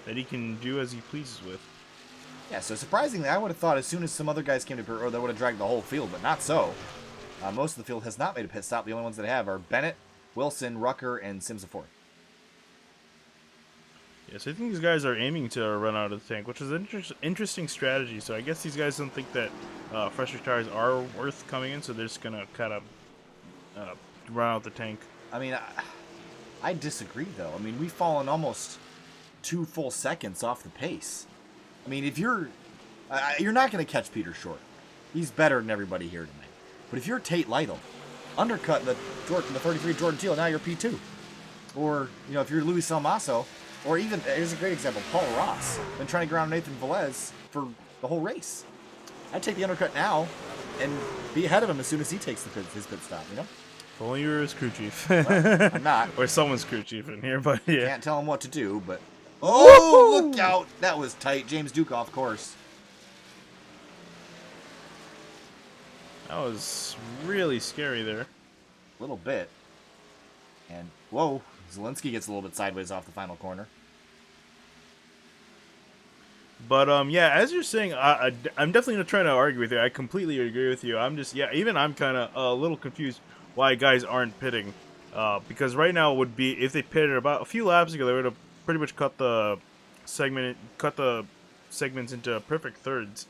that he can do as he pleases with. Yeah, so surprisingly, I would have thought as soon as some other guys came to pit road, they would have dragged the whole field, but not so. Most of the field has not made a pit stop. The only ones that have are Bennett, Wilson, Rucker, and Sims of 4. Yes, I think these guys are aiming to run out of the tank, which is an interesting strategy. So I guess these guys don't think that fresher tires are worth coming in, so they're just going to kind of run out the tank. I mean, I disagree, though. I mean, we've fallen almost 2 full seconds off the pace. I mean, if you're not going to catch Peter Short. He's better than everybody here tonight. But if you're Tate Lytle, undercut the 33 Jordan Teal, now you're P2. Or, if you're Luis Salmaso, or even, here's a great example, Paul Ross, been trying to ground Nathan Velez for the whole race. I'd take the undercut now and be ahead of him as soon as he takes his pit stop, If only you were his crew chief. Well, I'm not. Or someone's crew chief in here, but yeah. Can't tell him what to do, but... Oh, look out! That was tight. James Duke off course. That was really scary there. A little bit. And, whoa, Zelensky gets a little bit sideways off the final corner. But, yeah, as you're saying, I'm definitely going to try to argue with you. I completely agree with you. I'm kind of a little confused why guys aren't pitting. Because right now it would be, if they pitted about a few laps ago, they would have pretty much cut the segments into perfect thirds.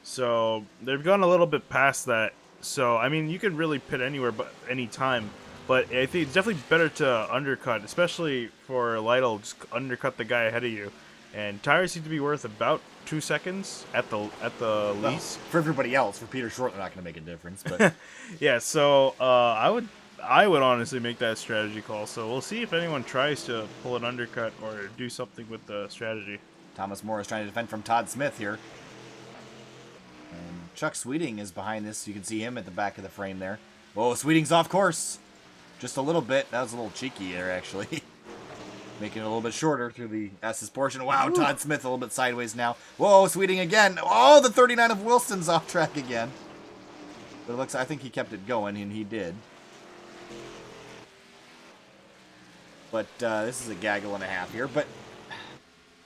So they've gone a little bit past that. So, I mean, you can really pit anywhere but any time. But I think it's definitely better to undercut, especially for Lytle, just undercut the guy ahead of you. And tires seem to be worth about 2 seconds at the least. For everybody else, for Peter Short, they're not going to make a difference. But yeah, so I would honestly make that strategy call. So we'll see if anyone tries to pull an undercut or do something with the strategy. Thomas Moore is trying to defend from Todd Smith here. And Chuck Sweeting is behind this. You can see him at the back of the frame there. Whoa, Sweeting's off course. Just a little bit. That was a little cheeky there, actually. Making it a little bit shorter through the S's portion. Wow, Todd Smith a little bit sideways now. Whoa, Sweeting again. Oh, the 39 of Wilson's off track again. But I think he kept it going, and he did. But this is a gaggle and a half here. But,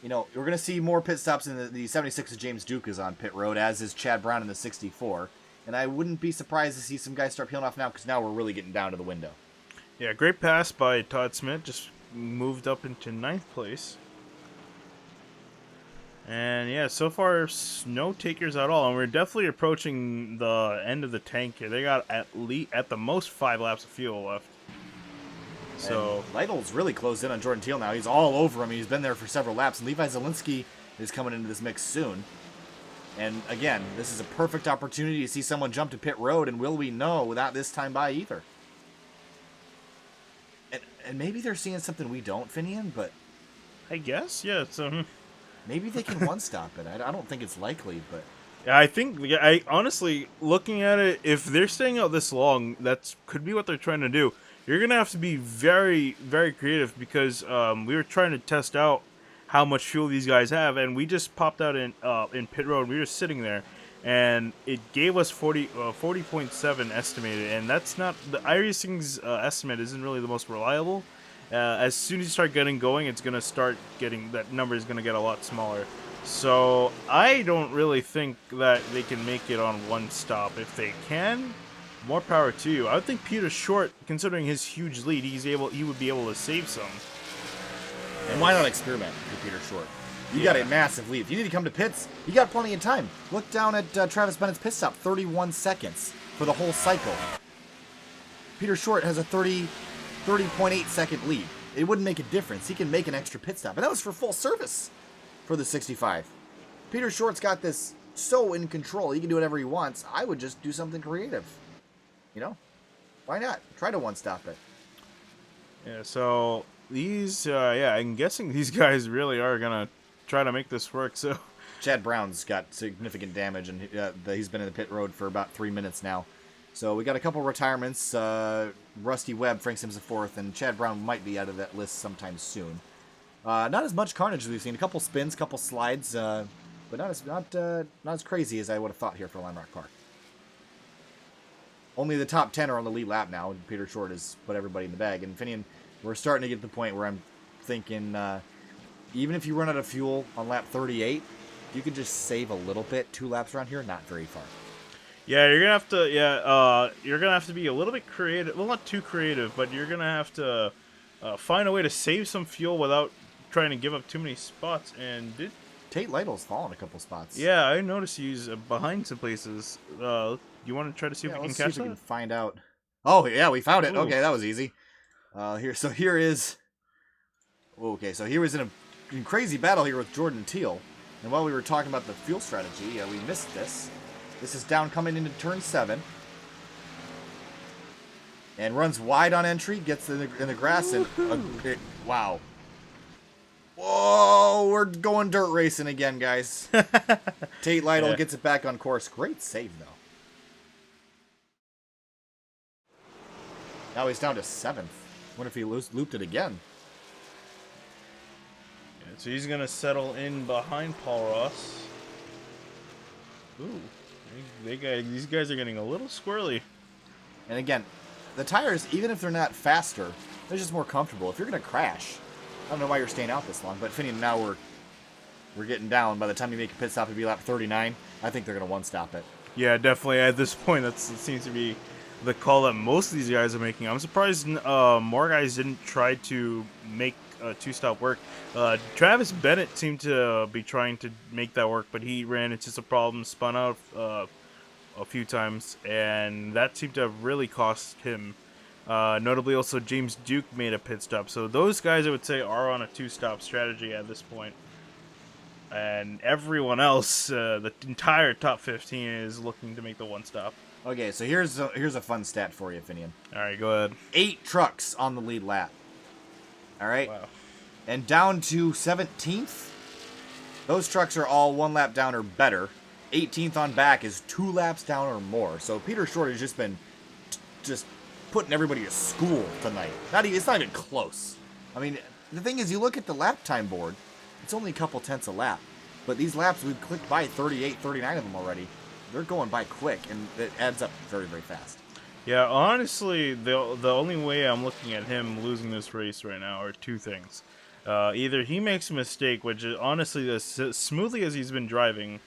we're going to see more pit stops in the 76 of James Duke is on pit road, as is Chad Brown in the 64. And I wouldn't be surprised to see some guys start peeling off now, because now we're really getting down to the window. Yeah, great pass by Todd Smith. Just moved up into 9th place. And yeah, so far no takers at all, and we're definitely approaching the end of the tank here. They got at the most 5 laps of fuel left. So Lytle's really closed in on Jordan Teal now. He's all over him. He's been there for several laps, and Levi Zielinski is coming into this mix soon. And again, this is a perfect opportunity to see someone jump to pit road, and will we know without this time by either? And maybe they're seeing something we don't, Finian, but... I guess, yeah. So maybe they can one-stop it. I don't think it's likely, but... yeah, I think, I honestly, looking at it, if they're staying out this long, that could be what they're trying to do. You're going to have to be very, very creative because we were trying to test out how much fuel these guys have, and we just popped out in pit road. We were just sitting there, and it gave us 40.7 estimated, and that's not... The iRacing's estimate isn't really the most reliable. As soon as you start getting going, it's going to start getting... That number is going to get a lot smaller. So I don't really think that they can make it on one stop. If they can, more power to you. I would think Peter Short, considering his huge lead, he would be able to save some. And why not experiment with Peter Short? You got a massive lead. If you need to come to pits, you got plenty of time. Look down at Travis Bennett's pit stop, 31 seconds for the whole cycle. Peter Short has a 30.8 second lead. It wouldn't make a difference. He can make an extra pit stop. And that was for full service for the 65. Peter Short's got this so in control. He can do whatever he wants. I would just do something creative. You know? Why not? Try to one-stop it. Yeah, so these, yeah, I'm guessing these guys really are going to try to make this work, so... Chad Brown's got significant damage, and he's been in the pit road for about 3 minutes now. So we got a couple retirements. Rusty Webb, Frank Sims IV, and Chad Brown might be out of that list sometime soon. Not as much carnage as we've seen. A couple spins, couple slides, but not as crazy as I would have thought here for Lime Rock Park. Only the top 10 are on the lead lap now, and Peter Short has put everybody in the bag. And Finian, we're starting to get to the point where I'm thinking, even if you run out of fuel on lap 38, you could just save a little bit. 2 laps around here, not very far. Yeah, you're gonna have to. Yeah, you're gonna have to be a little bit creative. Well, not too creative, but you're gonna have to find a way to save some fuel without trying to give up too many spots. And Tate Lytle's fallen a couple spots. Yeah, I noticed he's behind some places. You want to try to see if we can catch see if we that? can find out. Oh yeah, we found it. Ooh. Okay, that was easy. Here is. Okay, so here was in a crazy battle here with Jordan and Teal, and while we were talking about the fuel strategy, we missed this. This is down coming into turn 7. And runs wide on entry, gets in the grass, and... wow. Whoa, we're going dirt racing again, guys. Tate Lytle gets it back on course. Great save, though. Now he's down to 7th. What if he looped it again? Yeah, so he's going to settle in behind Paul Ross. Ooh. These guys are getting a little squirrely. And again, the tires, even if they're not faster, they're just more comfortable. If you're going to crash, I don't know why you're staying out this long, but Finian, now we're getting down. By the time you make a pit stop, it'll be lap 39. I think they're going to one-stop it. Yeah, definitely. At this point, it seems to be the call that most of these guys are making. I'm surprised more guys didn't try to make a 2-stop work. Travis Bennett seemed to be trying to make that work, but he ran into some problems, spun out a few times, and that seemed to have really cost him. Notably, also James Duke made a pit stop. So those guys, I would say, are on a 2-stop strategy at this point. And everyone else, the entire top 15, is looking to make the 1-stop. Okay, so here's a fun stat for you, Finian. All right, go ahead. 8 trucks on the lead lap. All right? Wow. And down to 17th, those trucks are all 1 lap down or better. 18th on back is 2 laps down or more. So Peter Short has just been just putting everybody to school tonight. It's not even close. I mean, the thing is, you look at the lap time board, it's only a couple tenths a lap. But these laps, we've clicked by 38, 39 of them already. They're going by quick, and it adds up very, very fast. Yeah, honestly, the only way I'm looking at him losing this race right now are 2 things. Either he makes a mistake, which is, honestly, as smoothly as he's been driving,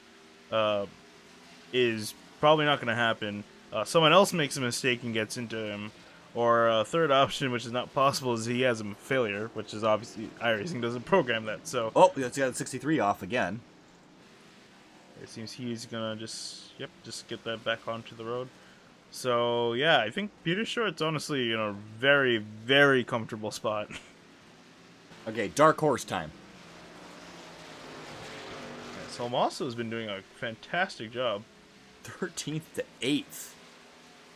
is probably not going to happen. Someone else makes a mistake and gets into him. Or a third option, which is not possible, is he has a failure, which is obviously iRacing doesn't program that. So It's got 63 off again. It seems he's gonna just get that back onto the road. So yeah, I think Peter Short's honestly in a very, very comfortable spot. Okay, dark horse time. Salmaso has been doing a fantastic job. 13th to 8th.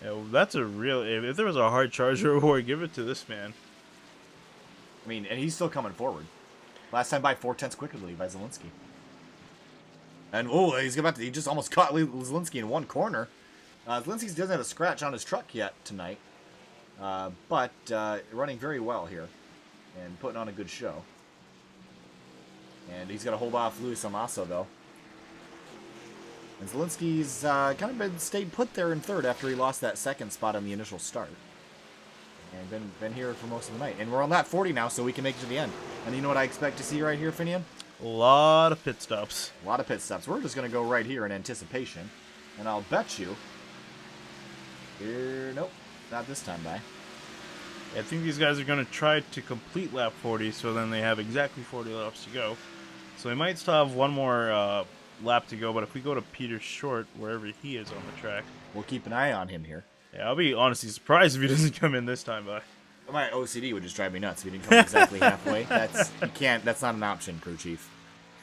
Yeah, well, that's a real. If there was a hard charger award, give it to this man. I mean, and he's still coming forward. Last time by 4/10 quicker than Levi Zielinski. And oh, he just almost caught Zielinski in one corner. Zielinski doesn't have a scratch on his truck yet tonight, but running very well here and putting on a good show. And he's got to hold off Luis Amasso though. And Zielinski's kind of stayed put there in third after he lost that second spot on the initial start. And been here for most of the night. And we're on lap 40 now, so we can make it to the end. And you know what I expect to see right here, Finian? A lot of pit stops. A lot of pit stops. We're just going to go right here in anticipation. And I'll bet you... Nope. Not this time, bye. I think these guys are going to try to complete lap 40, so then they have exactly 40 laps to go. So we might still have one more lap to go, but if we go to Peter Short, wherever he is on the track... We'll keep an eye on him here. Yeah, I'll be honestly surprised if he doesn't come in this time, bye. My OCD would just drive me nuts if he didn't come exactly halfway. That's not an option, crew chief.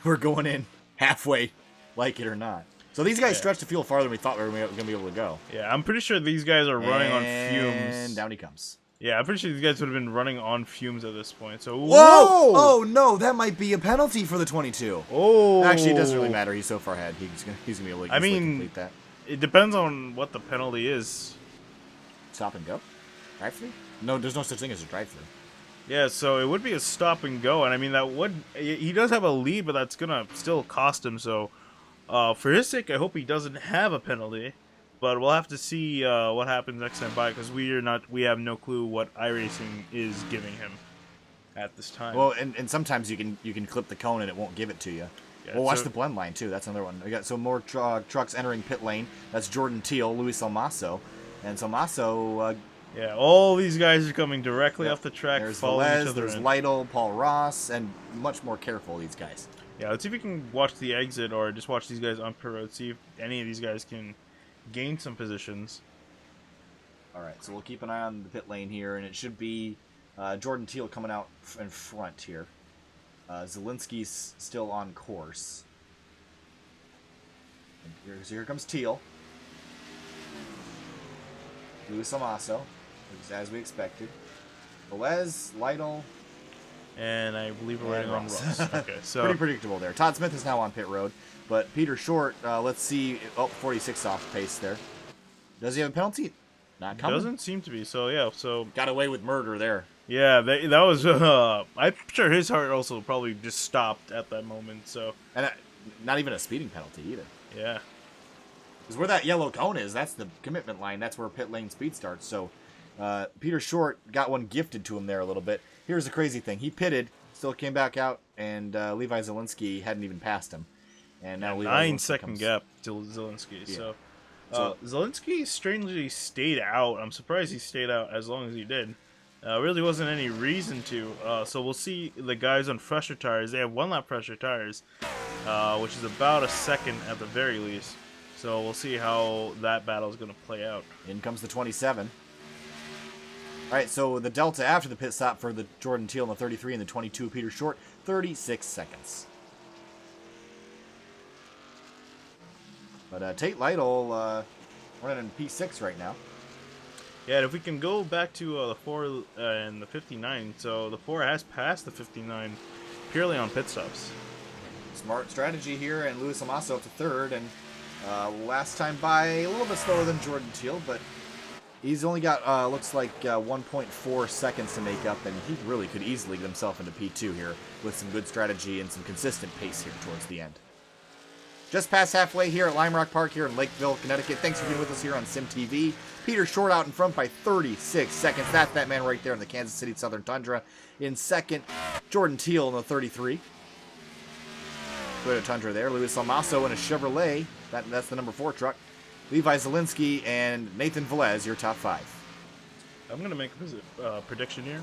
We're going in halfway, like it or not. So these guys stretched the field farther than we thought we were going to be able to go. Yeah, I'm pretty sure these guys are running on fumes. And down he comes. Yeah, I'm pretty sure these guys would have been running on fumes at this point. So whoa! Oh no, that might be a penalty for the 22. Oh, actually, it doesn't really matter. He's so far ahead. He's gonna be able to complete that. It depends on what the penalty is. Stop and go? Drive-through? No, there's no such thing as a drive-through. Yeah, so it would be a stop and go, and I mean that would he does have a lead, but that's gonna still cost him. So, for his sake, I hope he doesn't have a penalty. But we'll have to see what happens next time by, because we have no clue what iRacing is giving him at this time. Well, and sometimes you can clip the cone and it won't give it to you. Yeah, well, watch the blend line too. That's another one. We got some more trucks entering pit lane. That's Jordan Teal, Luis Almaso, and Almaso. Yeah, all these guys are coming directly off the track. There's following Velez, each other there's in. Lytle, Paul Ross, and much more careful these guys. Yeah, let's see if we can watch the exit or just watch these guys on pit road. See if any of these guys can gain some positions. All right, so we'll keep an eye on the pit lane here, and it should be Jordan Teal coming out in front here. Zielinski's still on course. And here comes Teal. Luis Almaso, as we expected. Velez, Lytle, and I believe we're waiting on Ross. Okay, so pretty predictable there. Todd Smith is now on pit road, but Peter Short, let's see. Oh, 46 off pace there. Does he have a penalty? Not coming. Doesn't seem to be. So yeah, so got away with murder there. Yeah, that was. I'm sure his heart also probably just stopped at that moment. So and not even a speeding penalty either. Yeah. Because where that yellow cone is, that's the commitment line. That's where pit lane speed starts. So Peter Short got one gifted to him there a little bit. Here's the crazy thing. He pitted, still came back out, and Levi Zielinski hadn't even passed him. And now Levi 9-second gap to Zielinski. Yeah. So Zielinski strangely stayed out. I'm surprised he stayed out as long as he did. Really wasn't any reason to. So we'll see the guys on fresher tires. They have 1 lap fresher tires, which is about a second at the very least. So we'll see how that battle is going to play out. In comes the 27. All right, so the delta after the pit stop for the Jordan Teal and the 33 and the 22 Peter Short, 36 seconds. But Tate Lytle running in P6 right now. Yeah, and if we can go back to the 4 and the 59, so the 4 has passed the 59 purely on pit stops. Smart strategy here, and Luis Almaso up to third, and last time by a little bit slower than Jordan Teal, but he's only got, looks like 1.4 seconds to make up, and he really could easily get himself into P2 here with some good strategy and some consistent pace here towards the end. Just past halfway here at Lime Rock Park here in Lakeville, Connecticut. Thanks for being with us here on Sim TV. Peter Short out in front by 36 seconds. That's that man right there in the Kansas City Southern Tundra. In second, Jordan Teal in the 33. Toyota Tundra there. Luis Almaso in a Chevrolet. That's the number 4 truck. Levi Zielinski and Nathan Velez, your top 5. I'm going to make a prediction here.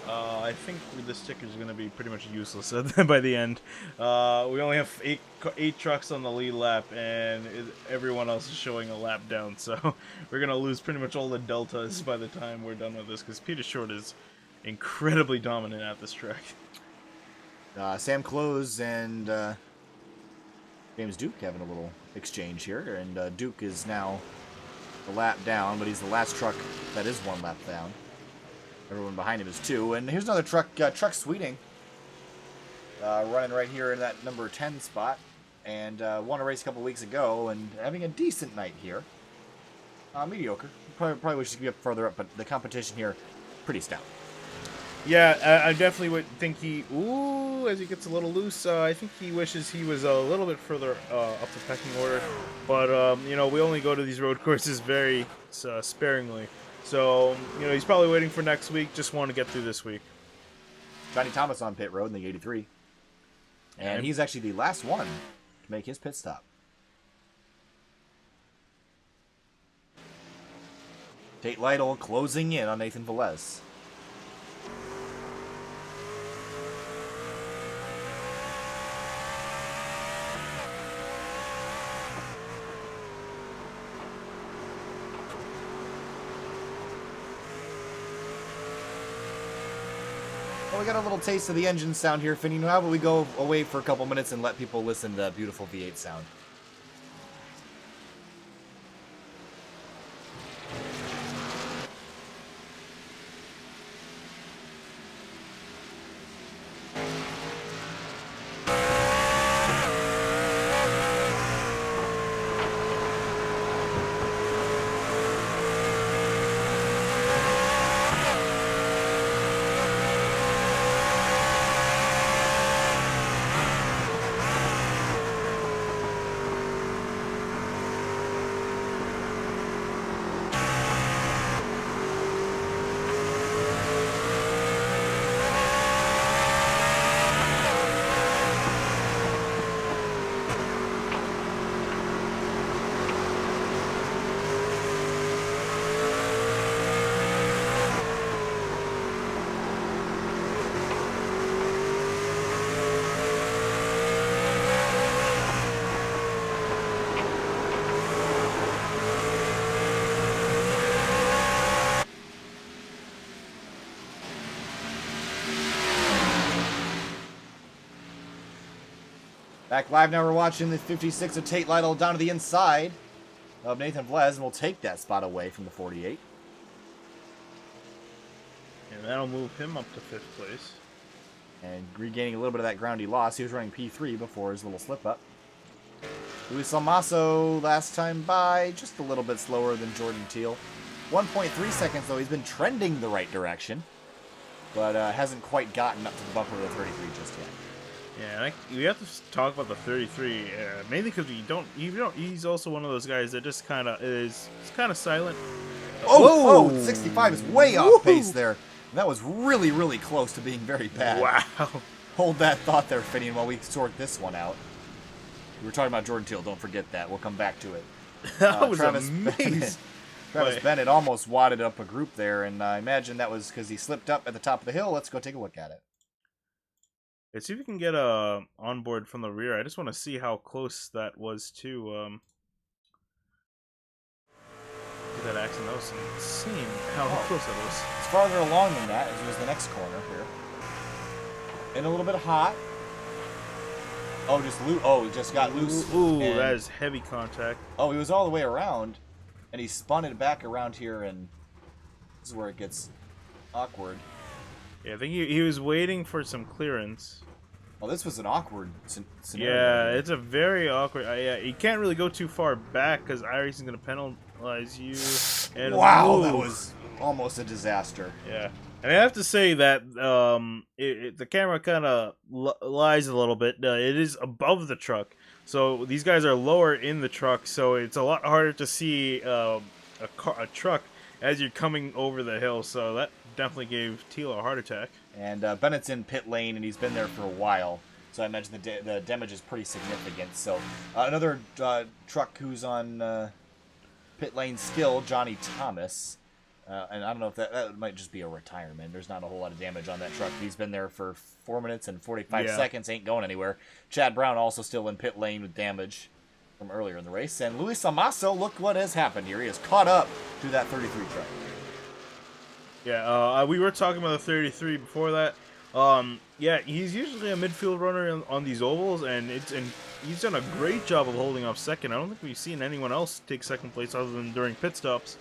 I think this sticker is going to be pretty much useless by the end. We only have 8 trucks on the lead lap, and everyone else is showing a lap down. So we're going to lose pretty much all the deltas by the time we're done with this, because Peter Short is incredibly dominant at this track. Sam Close and James Duke having a little exchange here, and Duke is now a lap down, but he's the last truck that is 1 lap down. Everyone behind him is 2, and here's another truck, Truck Sweeting, running right here in that number 10 spot, and won a race a couple weeks ago, and having a decent night here. Mediocre. Probably wish he could get further up, but the competition here, pretty stout. Yeah, I definitely would think he... Ooh, as he gets a little loose, I think he wishes he was a little bit further up the pecking order. But, you know, we only go to these road courses very sparingly. So, you know, he's probably waiting for next week. Just want to get through this week. Johnny Thomas on pit road in the 83. And he's actually the last one to make his pit stop. Tate Lytle closing in on Nathan Velez. Well, we got a little taste of the engine sound here, Finney. How about we go away for a couple minutes and let people listen to that beautiful V8 sound? Back live now, we're watching the 56 of Tate Lytle down to the inside of Nathan Velez, and we'll take that spot away from the 48. And that'll move him up to 5th place. And regaining a little bit of that ground he lost. He was running P3 before his little slip-up. Luis Almaso last time by, just a little bit slower than Jordan Teal. 1.3 seconds, though. He's been trending the right direction, but hasn't quite gotten up to the bumper of the 33 just yet. Yeah, we have to talk about the 33, mainly because he's also one of those guys that just kind of is kind of silent. Oh, 65 is way off pace there. That was really, really close to being very bad. Wow. Hold that thought there, Finian, while we sort this one out. We were talking about Jordan Teal. Don't forget that. We'll come back to it. That was amazing. Travis Bennett almost wadded up a group there, and I imagine that was because he slipped up at the top of the hill. Let's go take a look at it. Let's see if we can get a onboard from the rear. I just want to see how close that was to that accident. That was insane how close that was. It's farther along than that, as it was the next corner here. And a little bit hot. Oh, just loose. Oh, he just got loose. Ooh, that is heavy contact. Oh, he was all the way around, and he spun it back around here, and this is where it gets awkward. Yeah, I think he was waiting for some clearance. Well, this was an awkward scenario. Yeah, it's a very awkward. Yeah, you can't really go too far back because iRacing is going to penalize you. And wow, that was almost a disaster. Yeah, and I have to say that the camera kind of lies a little bit. It is above the truck, so these guys are lower in the truck, so it's a lot harder to see a truck as you're coming over the hill. So that definitely gave Teal a heart attack. And Bennett's in pit lane, and he's been there for a while. So I imagine the damage is pretty significant. So another truck who's on pit lane still, Johnny Thomas. And I don't know if that might just be a retirement. There's not a whole lot of damage on that truck. He's been there for 4 minutes and 45 seconds. Ain't going anywhere. Chad Brown also still in pit lane with damage from earlier in the race. And Luis Almaso, look what has happened here. He has caught up to that 33 truck. Yeah, we were talking about the 33 before that. Yeah, he's usually a midfield runner on these ovals, and he's done a great job of holding off second. I don't think we've seen anyone else take second place other than during pit stops.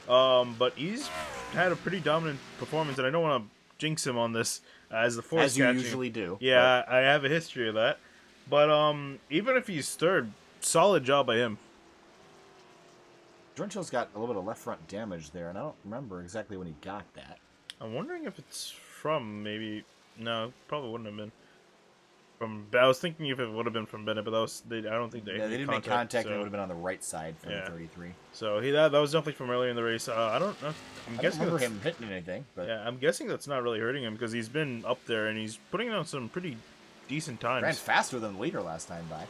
But he's had a pretty dominant performance, and I don't want to jinx him on this as the force As you catching. usually do. Yeah, I have a history of that. But even if he's third, solid job by him. Jordan Teal's got a little bit of left front damage there, and I don't remember exactly when he got that. I'm wondering if it's from maybe. No, probably wouldn't have been from. I was thinking if it would have been from Bennett, but I don't think they. Yeah, they didn't make contact, so. and it would have been on the right side for the 33. So that was definitely from earlier in the race. I don't know. I don't remember him hitting anything, but yeah, I'm guessing that's not really hurting him because he's been up there and he's putting out some pretty decent times. Ran faster than the leader last time by.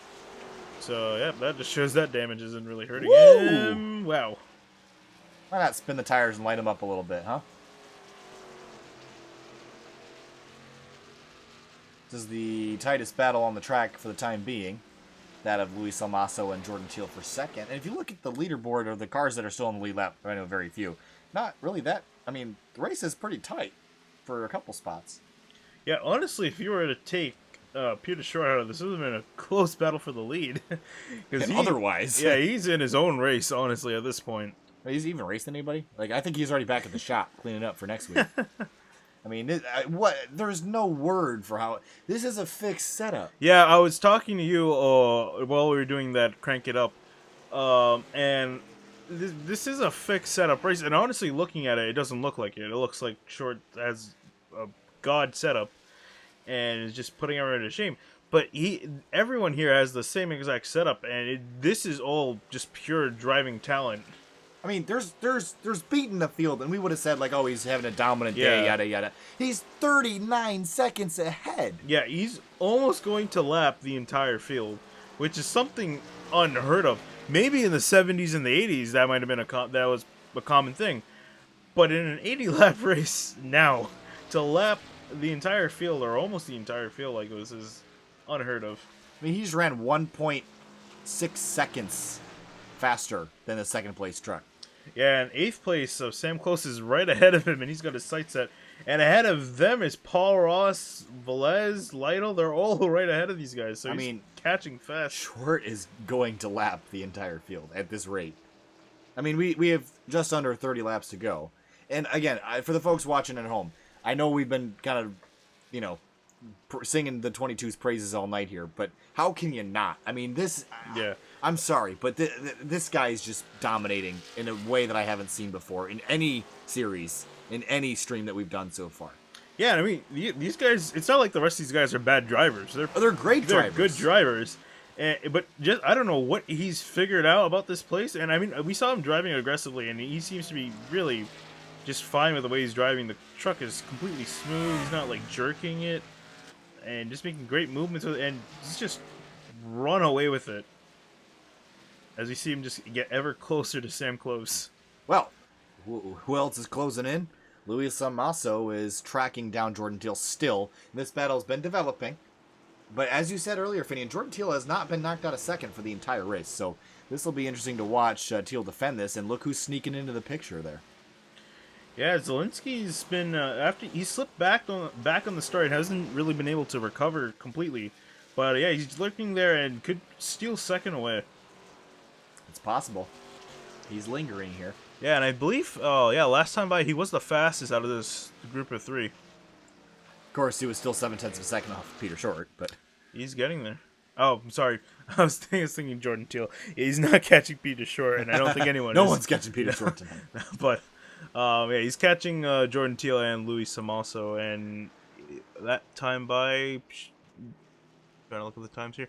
So yeah, that just shows that damage isn't really hurting Woo! him. Wow. Why not spin the tires and light them up a little bit, huh? This is the tightest battle on the track for the time being. That of Luis Almaso and Jordan Teal for second. And if you look at the leaderboard of the cars that are still in the lead lap, I know very few. Not really that. I mean, the race is pretty tight for a couple spots. Yeah, honestly, if you were to take Peter Short out of this, would have been a close battle for the lead. Otherwise. Yeah, he's in his own race, honestly, at this point. He's even raced anybody? Like, I think he's already back at the shop cleaning up for next week. I mean, there's no word for how... This is a fixed setup. Yeah, I was talking to you while we were doing that Crank It Up, and this is a fixed setup race, and honestly, looking at it, it doesn't look like it. It looks like Short has a god setup, and is just putting everyone to shame. But everyone here has the same exact setup, and this is all just pure driving talent. I mean, there's beating the field, and we would have said, like, oh, he's having a dominant day, yada, yada. He's 39 seconds ahead. Yeah, he's almost going to lap the entire field, which is something unheard of. Maybe in the 70s and the 80s, that might have been that was a common thing. But in an 80-lap race now, to lap the entire field, or almost the entire field like this, is unheard of. I mean, he just ran 1.6 seconds faster than the second place truck. Yeah, in 8th place, so Sam Close is right ahead of him, and he's got his sights set. And ahead of them is Paul Ross, Velez, Lytle. They're all right ahead of these guys, so he's catching fast. Short is going to lap the entire field at this rate. I mean, we have just under 30 laps to go. And again, for the folks watching at home, I know we've been kind of, you know, singing the 22's praises all night here, but how can you not? I mean, this... Yeah. I'm sorry, but this guy is just dominating in a way that I haven't seen before in any series, in any stream that we've done so far. Yeah, I mean, these guys, it's not like the rest of these guys are bad drivers. They're great drivers. They're good drivers. But just, I don't know what he's figured out about this place. And I mean, we saw him driving aggressively, and he seems to be really just fine with the way he's driving. The truck is completely smooth. He's not, like, jerking it. And just making great movements with it. And he's just run away with it. As we see him just get ever closer to Sam Close. Well, who else is closing in? Luis Almaso is tracking down Jordan Teal still. This battle's been developing. But as you said earlier, Finney, Jordan Teal has not been knocked out a second for the entire race. So this will be interesting to watch Teal defend this. And look who's sneaking into the picture there. Yeah, Zielinski's been, after he slipped back on the start, hasn't really been able to recover completely. But yeah, he's lurking there and could steal second away. It's possible. He's lingering here. Yeah, and I believe, last time by, he was the fastest out of this group of three. Of course, he was still 0.7 of a second off Peter Short, but... He's getting there. Oh, I'm sorry. I was thinking Jordan Teal. He's not catching Peter Short, and I don't think anyone No is. one's catching Peter Short tonight. But, yeah, he's catching Jordan Teal and Luis Almaso, and that time by... Trying to look at the times here.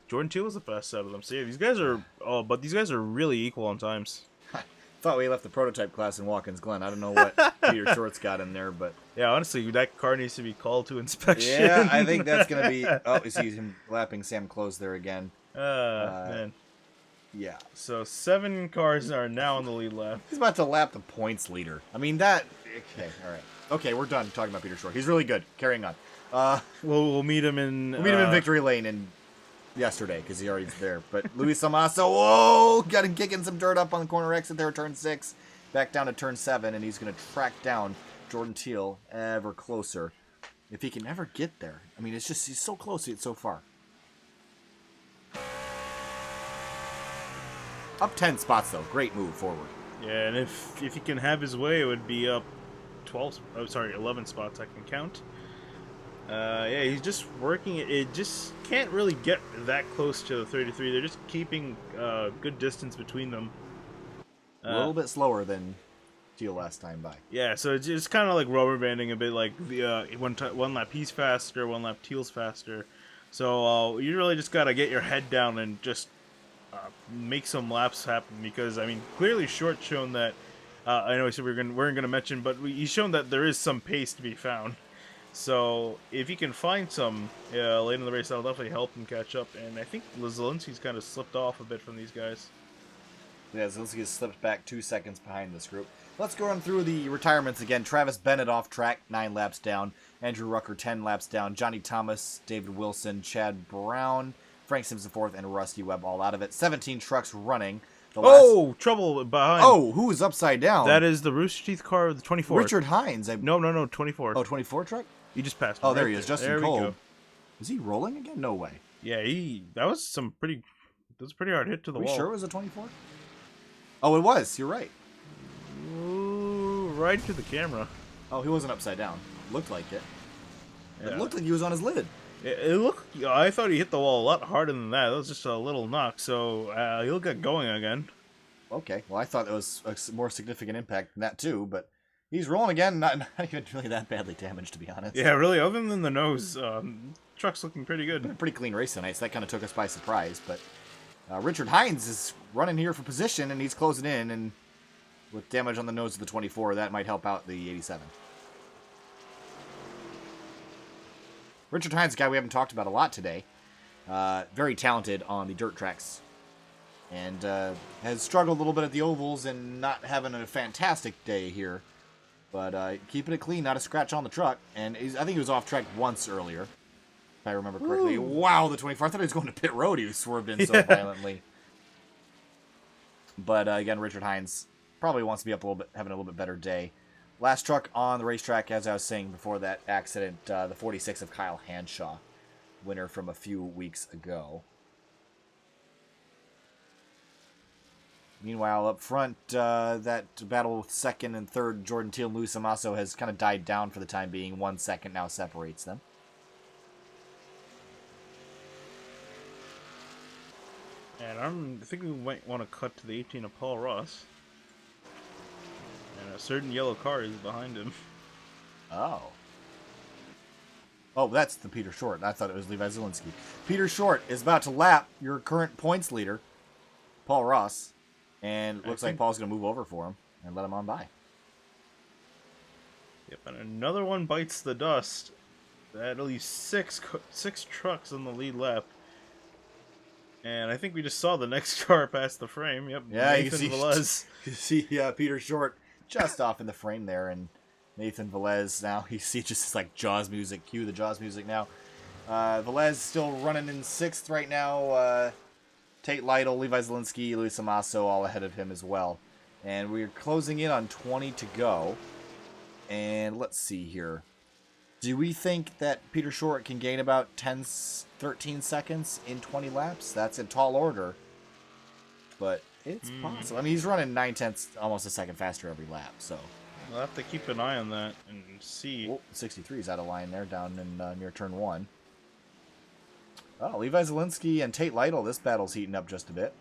Jordan Teal was the fastest out of them. So yeah, these guys are... Oh, but these guys are really equal on times. Thought we left the prototype class in Watkins Glen. I don't know what Peter Short's got in there, but... Yeah, honestly, that car needs to be called to inspection. Yeah, I think that's going to be... Oh, you see him lapping Sam Close there again. Man. Yeah. So 7 cars are now on the lead lap. He's about to lap the points leader. I mean, that... Okay, all right. Okay, we're done talking about Peter Short. He's really good. Carrying on. We'll meet him in... We'll meet him in Victory Lane in... yesterday, because he already's there. But Luis Almaso, whoa, got him kicking some dirt up on the corner exit there, turn 6, back down to turn 7, and he's going to track down Jordan Teal ever closer. If he can ever get there. I mean, it's just, he's so close yet so far. Up 10 spots, though. Great move forward. Yeah, and if he can have his way, it would be up 11 spots I can count. Yeah, he's just working it. It just can't really get that close to the 33. They're just keeping good distance between them. A little bit slower than Teal last time by. Yeah, so it's kind of like rubber banding a bit. Like the one lap he's faster, one lap Teal's faster. So you really just gotta get your head down and just make some laps happen, because I mean, clearly Short shown that. I know we said we weren't gonna mention, but he's shown that there is some pace to be found. So if he can find some late in the race, that'll definitely help him catch up. And I think Zelensky's kind of slipped off a bit from these guys. Yeah, Zelensky has slipped back 2 seconds behind this group. Let's go run through the retirements again. Travis Bennett off track, 9 laps down. Andrew Rucker, 10 laps down. Johnny Thomas, David Wilson, Chad Brown, Frank Simpson fourth, and Rusty Webb all out of it. 17 trucks running. Trouble behind. Oh, who is upside down? That is the Rooster Teeth car of the 24. Richard Hines. No, 24. Oh, 24 truck? You just passed. Oh, there he is. Justin Cole. Go. Is he rolling again? No way. Yeah, that was a pretty hard hit to the wall. Are we sure it was a 24? Oh, it was. You're right. Ooh, right to the camera. Oh, he wasn't upside down. Looked like it. Yeah. It looked like he was on his lid. It looked. I thought he hit the wall a lot harder than that. That was just a little knock. So he'll get going again. Okay. Well, I thought it was a more significant impact than that too, but he's rolling again. Not even really that badly damaged, to be honest. Yeah, really. Other than the nose, truck's looking pretty good. Been a pretty clean race tonight, so that kind of took us by surprise. But Richard Hines is running here for position, and he's closing in, and with damage on the nose of the 24, that might help out the 87. Richard Hines, a guy we haven't talked about a lot today. Very talented on the dirt tracks. And has struggled a little bit at the ovals and not having a fantastic day here. But keeping it clean, not a scratch on the truck. And I think he was off track once earlier, if I remember correctly. Ooh. Wow, the 24. I thought he was going to pit road. He was swerved in so violently. But again, Richard Hines probably wants to be up a little bit, having a little bit better day. Last truck on the racetrack, as I was saying before that accident, the 46 of Kyle Hanshaw, winner from a few weeks ago. Meanwhile, up front, that battle with second and third, Jordan Teal and Luis Amasso, has kind of died down for the time being. 1 second now separates them. And I think we might want to cut to the 18 of Paul Ross. And a certain yellow car is behind him. Oh. Oh, that's the Peter Short. I thought it was Levi Zielinski. Peter Short is about to lap your current points leader, Paul Ross. And it looks like Paul's going to move over for him and let him on by. Yep, and another one bites the dust. That leaves six trucks on the lead lap. And I think we just saw the next car pass the frame. Yep, yeah, Nathan Velez. You see Peter Short just off in the frame there, and Nathan Velez now. You see just like Jaws music. Cue the Jaws music now. Velez still running in 6th right now. Tate Lytle, Levi Zielinski, Luis Amasso all ahead of him as well. And we're closing in on 20 to go. And let's see here. Do we think that Peter Short can gain about 13 seconds in 20 laps? That's a tall order. But it's possible. I mean, he's running 9/10, almost a second faster every lap. So We'll have to keep an eye on that and see. Oh, 63 is out of line there, down in near turn 1. Oh, Levi Zielinski and Tate Lytle. This battle's heating up just a bit.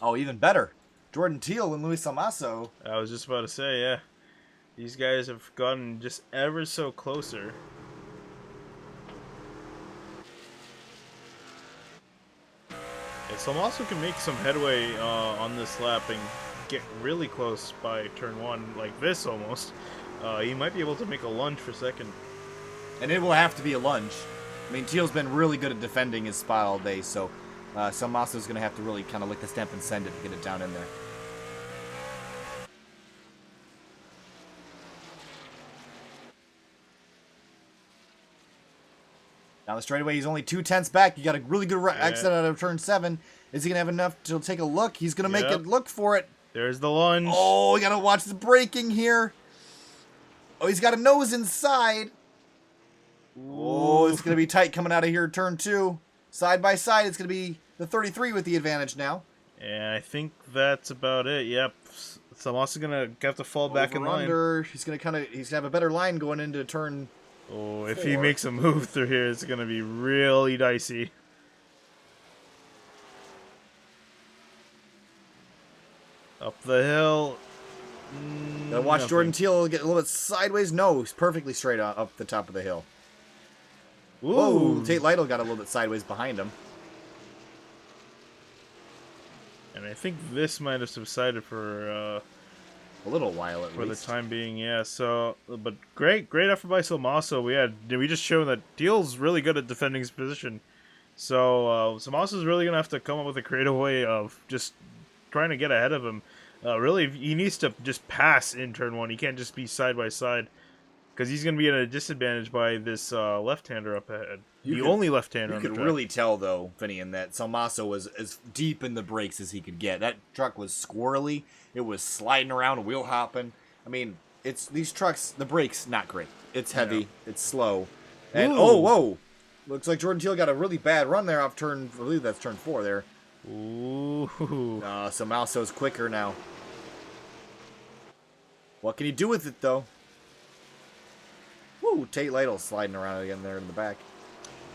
Oh, even better. Jordan Teal and Luis Amasso. I was just about to say, yeah. These guys have gotten just ever so closer. Yeah, so Amasso can make some headway on this lap and get really close by turn 1, like this almost. He might be able to make a lunge for second. And it will have to be a lunge. I mean, Teal's been really good at defending his spot all day, so Amasso's going to have to really kind of lick the stamp and send it to get it down in there. Down the straightaway, he's only 2/10 back. You got a really good exit out of turn 7. Is he going to have enough to take a look? He's going to make it look for it. There's the lunge. Oh, we got to watch the braking here. Oh, he's got a nose inside. Oh, it's going to be tight coming out of here, turn 2. Side by side, it's going to be the 33 with the advantage now. And I think that's about it. Yep. So I'm also gonna have to fall back in line. Under. He's gonna have a better line going into turn. Oh, if he makes a move through here, it's gonna be really dicey. Up the hill. Gotta watch Jordan Teal get a little bit sideways. No, he's perfectly straight up the top of the hill. Ooh. Oh, Tate Lytle got a little bit sideways behind him. And I think this might have subsided for a little while at least. For the time being, yeah. So, but great effort by Salmaso. We just shown that Teal's really good at defending his position. So Salmaso's really gonna have to come up with a creative way of just trying to get ahead of him. Really, he needs to just pass in turn 1. He can't just be side by side, because he's going to be at a disadvantage by this left-hander up ahead. Only left-hander on the track. You could really tell, though, Finian, that Salmaso was as deep in the brakes as he could get. That truck was squirrely. It was sliding around, wheel hopping. I mean, these trucks, the brakes, not great. It's heavy. Yeah. It's slow. And, whoa. Looks like Jordan Teal got a really bad run there off turn, I believe that's turn 4 there. Ooh. Salmaso's quicker now. What can he do with it, though? Woo, Tate Lytle sliding around again there in the back.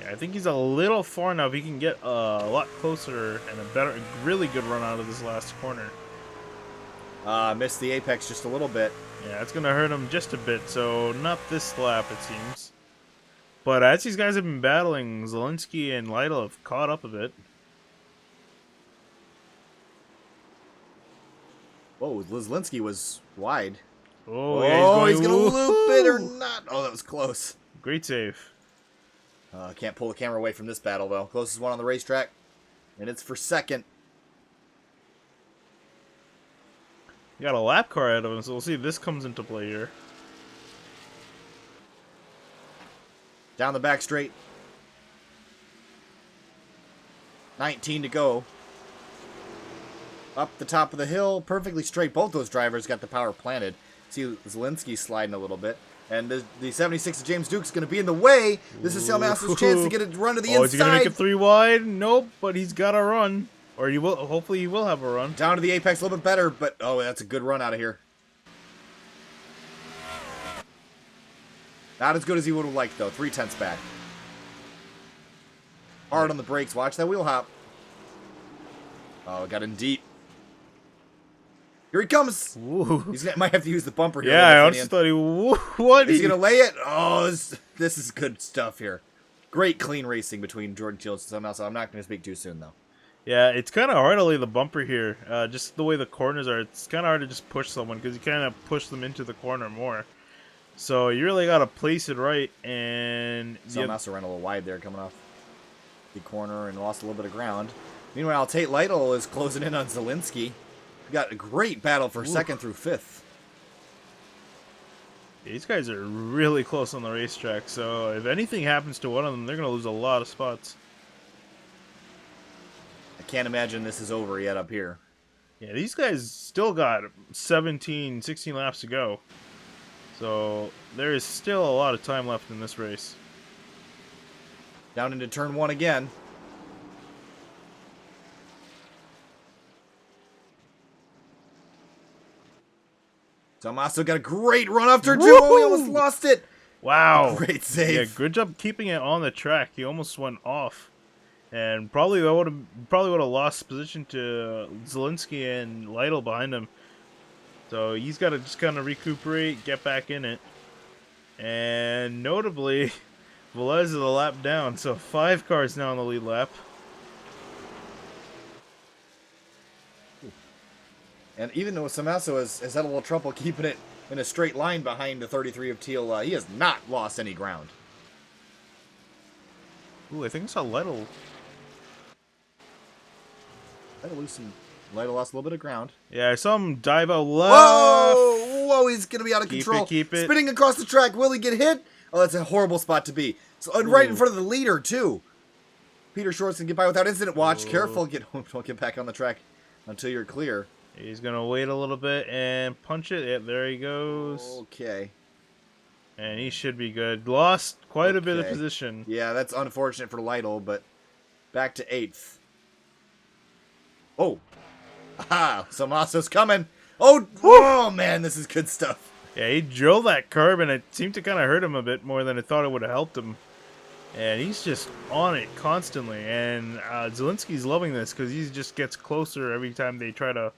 Yeah, I think he's a little far now. If he can get a lot closer and a really good run out of this last corner. Missed the apex just a little bit. Yeah, it's going to hurt him just a bit, so not this lap, it seems. But as these guys have been battling, Zielinski and Lytle have caught up a bit. Whoa, Zielinski was wide. Oh, yeah, he's going to loop it or not. Oh, that was close. Great save. Can't pull the camera away from this battle, though. Closest one on the racetrack. And it's for second. You got a lap car ahead of him, so we'll see if this comes into play here. Down the back straight. 19 to go. Up the top of the hill, perfectly straight. Both those drivers got the power planted. See Zielinski sliding a little bit. And the 76 of James Duke's going to be in the way. This is Salmaso's chance to get a run to the inside. Is he going to make it 3 wide? Nope, but he's got a run. Or he will. Hopefully he will have a run. Down to the apex a little bit better, but that's a good run out of here. Not as good as he would have liked, though. 3/10 back. Hard on the brakes. Watch that wheel hop. Oh, got in deep. Here he comes. He might have to use the bumper here. Yeah, I honestly thought he would. He's going to lay it. Oh, this is good stuff here. Great clean racing between Jordan Teal and somehow, so I'm not going to speak too soon, though. Yeah, it's kind of hard to lay the bumper here. Just the way the corners are, it's kind of hard to just push someone because you kind of push them into the corner more. So you really got to place it right. And Salmaso ran a little wide there coming off the corner and lost a little bit of ground. Meanwhile, Tate Lytle is closing in on Zielinski. We got a great battle for second through fifth. These guys are really close on the racetrack, so if anything happens to one of them, they're going to lose a lot of spots. I can't imagine this is over yet up here. Yeah, these guys still got 16 laps to go. So there is still a lot of time left in this race. Down into turn 1 again. Salmaso got a great run off turn 2. Oh, he almost lost it. Wow. Great save. Yeah, good job keeping it on the track. He almost went off. And probably would have lost position to Zielinski and Lytle behind him. So he's got to just kind of recuperate, get back in it. And notably, Velez is a lap down. So 5 cars now on the lead lap. And even though Salmaso has had a little trouble keeping it in a straight line behind the 33 of Teal, he has not lost any ground. Ooh, I think I saw Lytle. Lytle lost a little bit of ground. Yeah, I saw him dive out left. Whoa, he's going to be out of control. Keep it. Spinning across the track. Will he get hit? Oh, that's a horrible spot to be. So, and right in front of the leader, too. Peter Shorts can get by without incident. Watch. Careful. Don't get back on the track until you're clear. He's going to wait a little bit and punch it. Yep, there he goes. Okay. And he should be good. Lost quite a bit of position. Yeah, that's unfortunate for Lytle, but back to 8th. Oh. Aha. Samaso's coming. Oh, Woo! oh, man, this is good stuff. Yeah, he drilled that curb, and it seemed to kind of hurt him a bit more than I thought it would have helped him. And he's just on it constantly. And Zelensky's loving this because he just gets closer every time they try to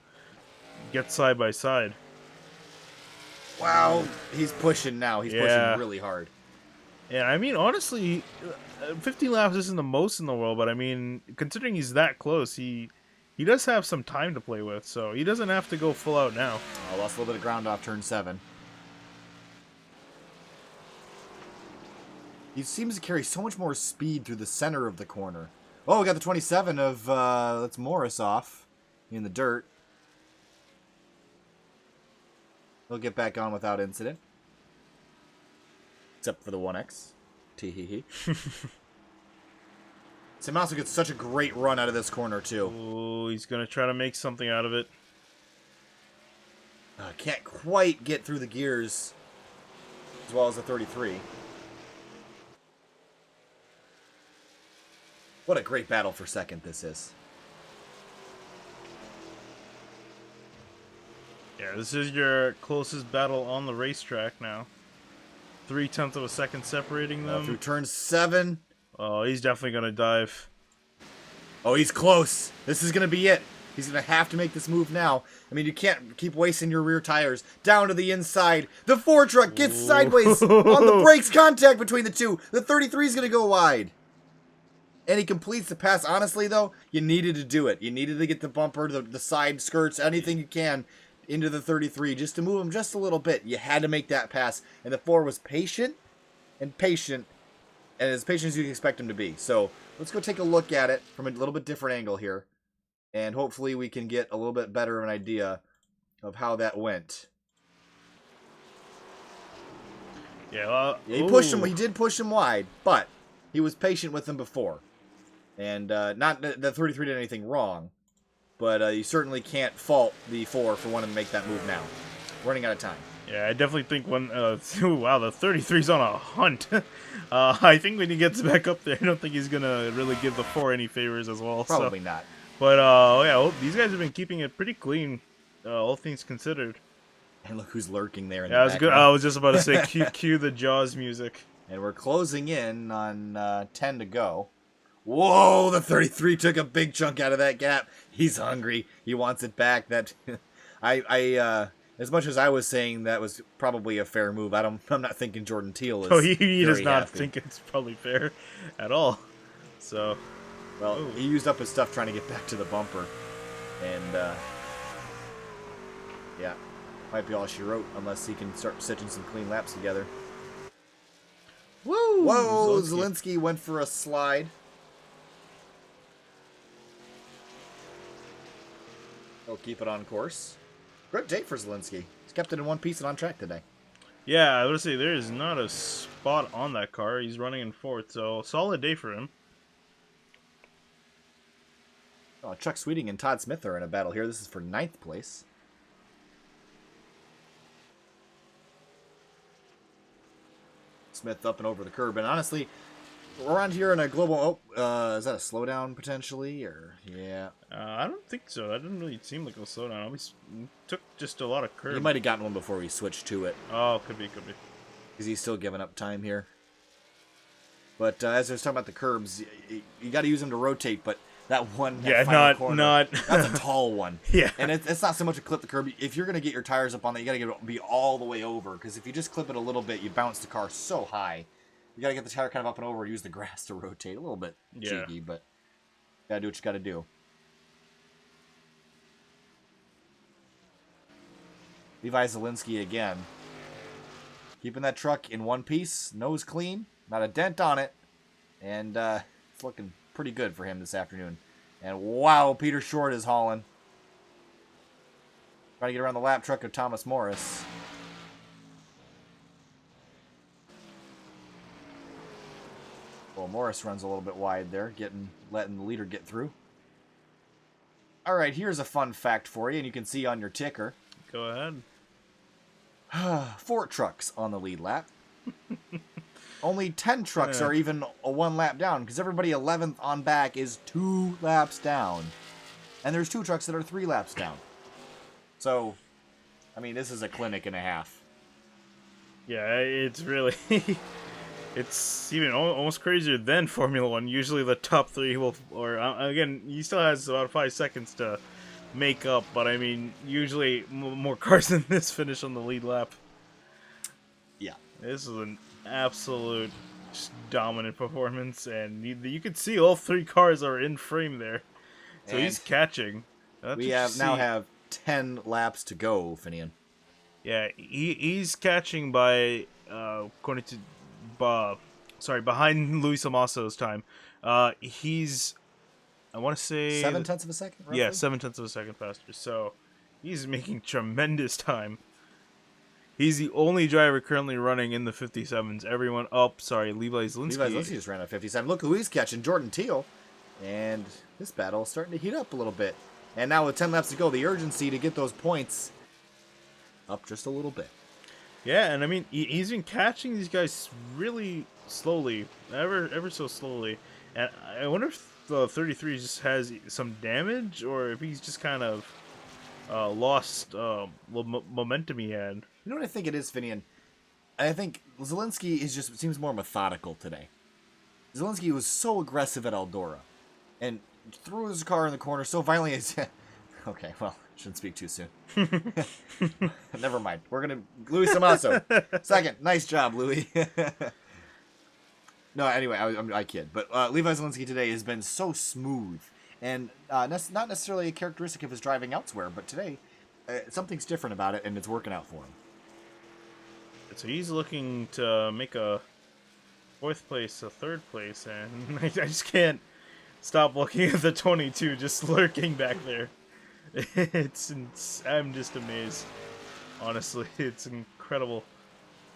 get side by side. Wow. He's pushing now. He's pushing really hard. Yeah, I mean, honestly, 15 laps isn't the most in the world, but I mean, considering he's that close, he does have some time to play with, so he doesn't have to go full out now. I lost a little bit of ground off turn 7. He seems to carry so much more speed through the center of the corner. Oh, we got the 27 of, that's Morris off in the dirt. He'll get back on without incident. Except for the 1X. Tee-hee-hee. Samaso gets such a great run out of this corner, too. Oh, he's going to try to make something out of it. Can't quite get through the gears as well as the 33. What a great battle for second this is. Yeah, this is your closest battle on the racetrack now. 0.3 of a second separating them. Through turn 7. Oh, he's definitely going to dive. Oh, he's close. This is going to be it. He's going to have to make this move now. I mean, you can't keep wasting your rear tires. Down to the inside. The 4 truck gets sideways on the brakes. Contact between the two. The 33 is going to go wide. And he completes the pass. Honestly, though, you needed to do it. You needed to get the bumper, the side skirts, anything you can into the 33 just to move him just a little bit. You had to make that pass. And the 4 was patient and patient. And as patient as you expect him to be. So let's go take a look at it from a little bit different angle here. And hopefully we can get a little bit better of an idea of how that went. Yeah, he pushed him. He did push him wide, but he was patient with him before. And not that the 33 did anything wrong, but you certainly can't fault the 4 for wanting to make that move now. Running out of time. Yeah, I definitely think when... wow, the 33's on a hunt. I think when he gets back up there, I don't think he's going to really give the 4 any favors as well. Probably not. But, yeah, well, these guys have been keeping it pretty clean, all things considered. And look who's lurking there in the background. Good. I was just about to say, cue the Jaws music. And we're closing in on 10 to go. Whoa, the 33 took a big chunk out of that gap. He's hungry. He wants it back. That as much as I was saying that was probably a fair move, I'm not thinking Jordan Teal is. Oh, he does not happy. think it's probably fair at all. So, well, he used up his stuff trying to get back to the bumper, and yeah, might be all she wrote unless he can start stitching some clean laps together. Woo! Whoa, Zelensky went for a slide. He'll keep it on course. Good day for Zelensky. He's kept it in one piece and on track today. Yeah, I would say there is not a spot on that car. He's running in 4th, so solid day for him. Oh, Chuck Sweeting and Todd Smith are in a battle here. This is for 9th place. Smith up and over the curb, and honestly, we're around here in a global. Oh, is that a slowdown potentially, or yeah? I don't think so. That didn't really seem like a slowdown. We took just a lot of curb. He might have gotten one before we switched to it. Oh, could be. Because he's still giving up time here. But as I was talking about the curbs, you got to use them to rotate, but that one, that final corner, that's a tall one. Yeah. And it's not so much a clip the curb. If you're going to get your tires up on that, you got to be all the way over. Because if you just clip it a little bit, you bounce the car so high. You got to get the tire kind of up and over and use the grass to rotate. A little bit cheeky, but got to do what you got to do. Levi Zelensky again. Keeping that truck in one piece, nose clean, not a dent on it. And it's looking pretty good for him this afternoon. And wow, Peter Short is hauling. Trying to get around the lap truck of Thomas Morris. Well, Morris runs a little bit wide there, letting the leader get through. All right, here's a fun fact for you, and you can see on your ticker. Go ahead. 4 trucks on the lead lap. Only 10 trucks are even a 1 lap down, because everybody 11th on back is 2 laps down. and there's 2 trucks that are 3 laps down. So, I mean, this is a clinic and a half. Yeah, it's really... It's even almost crazier than Formula 1. Usually the top 3 will... Or, again, he still has about 5 seconds to make up, but I mean, usually more cars than this finish on the lead lap. Yeah. This is an absolute dominant performance, and you can see all 3 cars are in frame there. So And he's catching. we now have 10 laps to go, Finian. Yeah, he's catching by according to behind Luis Amaso's time. He's, I want to say 7/10 of a second. Roughly? Yeah, 7/10 of a second faster. So he's making tremendous time. He's the only driver currently running in the 57s. Everyone up. Levi Zielinski. Levi Zielinski just ran a 57. Look who he's catching, Jordan Teal. And this battle is starting to heat up a little bit. And now with 10 laps to go, the urgency to get those points up just a little bit. Yeah, and I mean, he's been catching these guys really slowly, ever so slowly. And I wonder if the 33 just has some damage, or if he's just kind of lost momentum he had. You know what I think it is, Finian? I think Zielinski seems more methodical today. Zielinski was so aggressive at Eldora, and threw his car in the corner so violently. Okay, well, shouldn't speak too soon. Never mind. We're gonna Louis Samasso. Second, nice job, Louis. No, anyway, I kid. But Levi Zielinski today has been so smooth, and not necessarily a characteristic of his driving elsewhere, but today something's different about it, and it's working out for him. So he's looking to make a 4th place, a 3rd place, and I just can't stop looking at the 22 just lurking back there. I'm just amazed. Honestly, it's incredible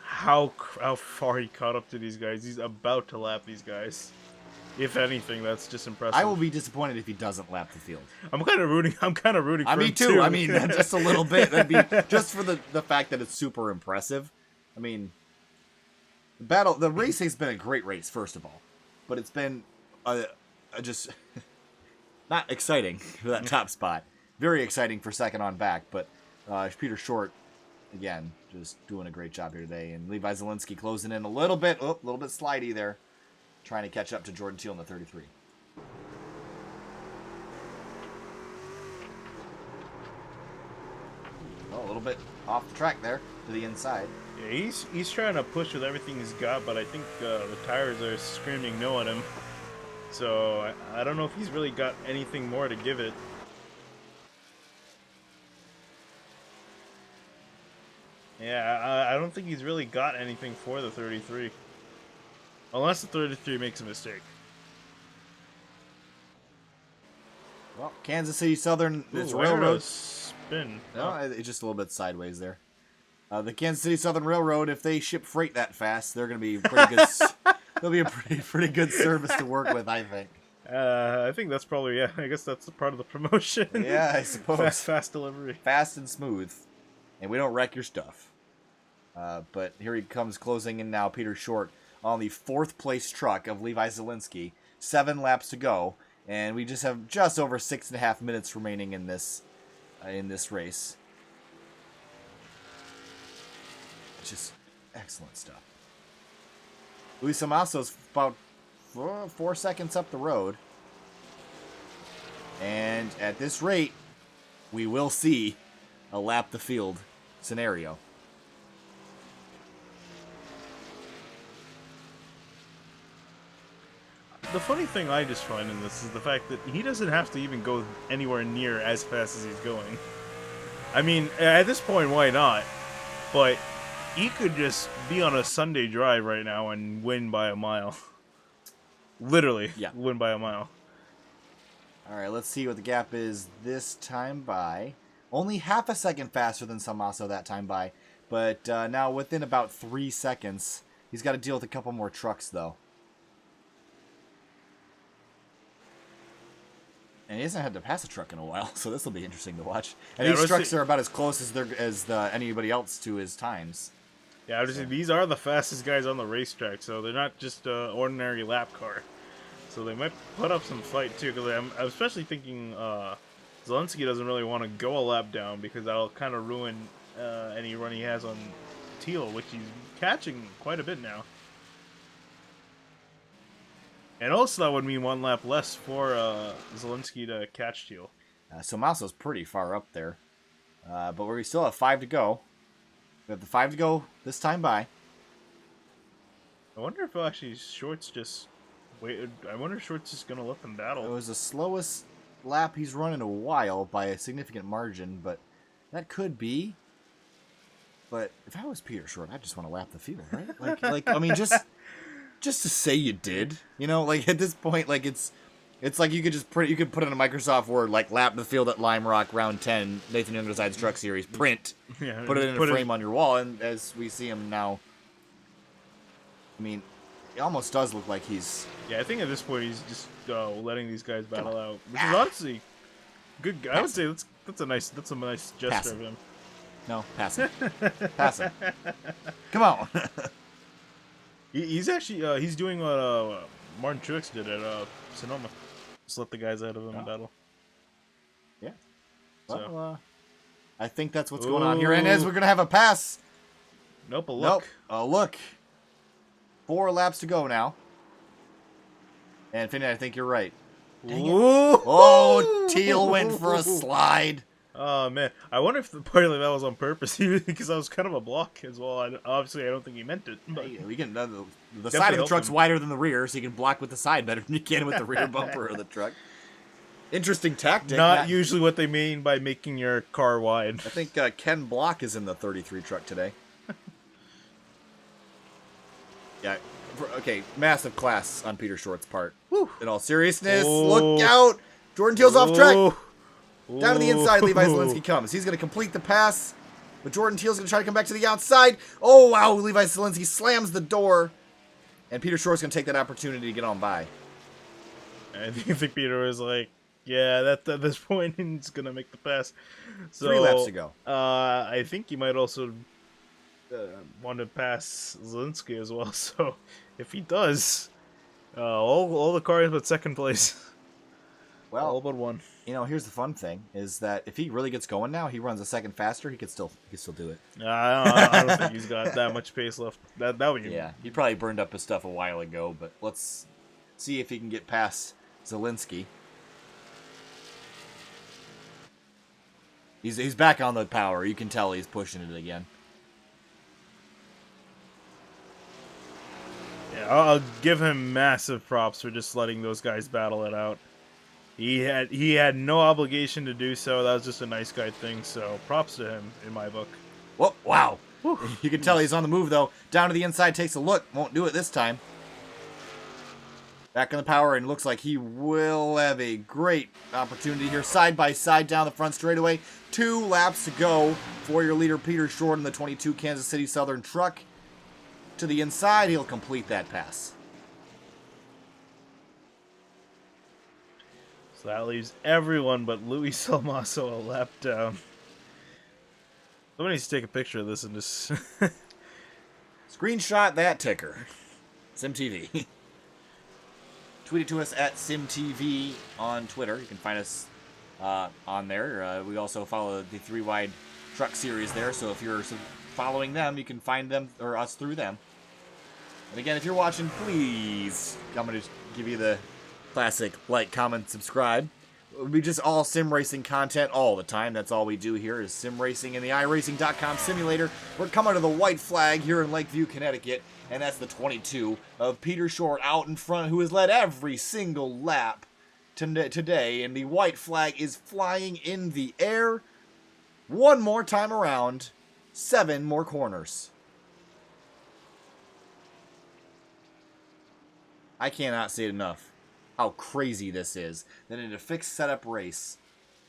how far he caught up to these guys. He's about to lap these guys. If anything, that's just impressive. I will be disappointed if he doesn't lap the field. I'm kind of rooting for him me too. I mean, just a little bit. That'd be just for the fact that it's super impressive. I mean, the race has been a great race, first of all, but it's been just not exciting for that top spot. Very exciting for second on back, but Peter Short, again, just doing a great job here today. And Levi Zielinski closing in a little bit slidey there, trying to catch up to Jordan Teal in the 33. Oh, a little bit off the track there to the inside. Yeah, he's trying to push with everything he's got, but I think the tires are screaming no at him. So I don't know if he's really got anything more to give it. Yeah, I don't think he's really got anything for the 33. Unless the 33 makes a mistake. Well, Kansas City Southern, it's Ooh, Railroad. Spin. No, it's just a little bit sideways there. The Kansas City Southern Railroad, if they ship freight that fast, they're going to be pretty good. They'll be a pretty good service to work with, I think. I think that's probably, yeah, I guess that's part of the promotion. Yeah, I suppose. Fast delivery. Fast and smooth. And we don't wreck your stuff. But here he comes closing in now, Peter Short, on the 4th place truck of Levi Zielinski. 7 laps to go. And we just have just over 6.5 minutes remaining in this race. Just excellent stuff. Luis Amasso's about 4 seconds up the road. And at this rate, we will see a lap the field scenario. The funny thing I just find in this is the fact that he doesn't have to even go anywhere near as fast as he's going. I mean, at this point, why not? But he could just be on a Sunday drive right now and win by a mile. Literally, yeah. Win by a mile. All right, let's see what the gap is this time by. Only half a second faster than Samasso that time by, but now within about 3 seconds. He's got to deal with a couple more trucks, though. And he hasn't had to pass a truck in a while, so this will be interesting to watch. And these trucks are about as close as anybody else to his times. Yeah, these are the fastest guys on the racetrack, so they're not just an ordinary lap car. So they might put up some fight, too, because I'm especially thinking Zelensky doesn't really want to go a lap down because that'll kind of ruin any run he has on Teal, which he's catching quite a bit now. And also that would mean one lap less for Zelensky to catch Teal. So Masso's pretty far up there. But we still have 5 to go. We have the 5 to go this time by. I wonder if actually Short's just waited. I wonder if Short's just gonna let them battle. It was the slowest lap he's run in a while by a significant margin, but that could be. But if I was Peter Short, I'd just want to lap the field, right? Like I mean, just to say you did, you know, like at this point, like it's like you could put in a Microsoft Word, like lap the field at Lime Rock round 10, Nathan Young Decides Truck Series, print, put it in a frame on your wall, and as we see him now, I mean, it almost does look like he's. Yeah, I think at this point he's just letting these guys battle out, which is honestly good. I would say that's a nice gesture of him. No, pass him. Pass him. Come on. He's actually he's doing what Martin Truex did at Sonoma. Just let the guys out of him battle. Yeah. So. Well, I think that's what's going on here. And as we're gonna have a pass. Nope. A look. Nope. A look. 4 laps to go now. And Finney, I think you're right. Oh, Teal went for a slide. Oh man, I wonder if partly that was on purpose because I was kind of a block as well. Obviously, I don't think he meant it. But we can the side of the truck's wider than the rear, so you can block with the side better than you can with the rear bumper of the truck. Interesting tactic. Not usually what they mean by making your car wide. I think Ken Block is in the 33 truck today. Yeah. Okay, massive class on Peter Short's part. Whew. In all seriousness, look out! Jordan Teal's off track. Down to the inside, Levi Zelensky comes. He's going to complete the pass, but Jordan Teal's going to try to come back to the outside. Oh, wow, Levi Zelensky slams the door, and Peter Short's going to take that opportunity to get on by. I think Peter was like, yeah, that at this point, he's going to make the pass. So, 3 laps to go. I think he might also want to pass Zelensky as well, so if he does, all the cars but second place. Well, all but one. You know, here's the fun thing: is that if he really gets going now, he runs a second faster. He could still do it. I don't think he's got that much pace left. That would be. Yeah, he probably burned up his stuff a while ago. But let's see if he can get past Zelensky. He's back on the power. You can tell he's pushing it again. Yeah, I'll give him massive props for just letting those guys battle it out. He had no obligation to do so. That was just a nice guy thing. So props to him in my book. Whoa, wow. Whew. You can tell he's on the move though. Down to the inside, takes a look. Won't do it this time. Back on the power, and looks like he will have a great opportunity here. Side by side down the front straightaway. 2 laps to go for your leader, Peter Short, in the 22 Kansas City Southern truck. To the inside, he'll complete that pass. So that leaves everyone but Luis Salmaso a lap down. Somebody needs to take a picture of this and just... Screenshot that ticker. SimTV. Tweet it to us at SimTV on Twitter. You can find us on there. We also follow the 3Wide Truck Series there, so if you're following them, you can find them or us through them. And again, if you're watching, please, I'm going to give you the classic like, comment, subscribe. We just all sim racing content all the time. That's all we do here is sim racing in the iRacing.com simulator. We're coming to the white flag here in Lakeview, Connecticut, and that's the 22 of Peter Short out in front, who has led every single lap today, and the white flag is flying in the air. One more time around, 7 more corners. I cannot say it enough how crazy this is. That in a fixed setup race,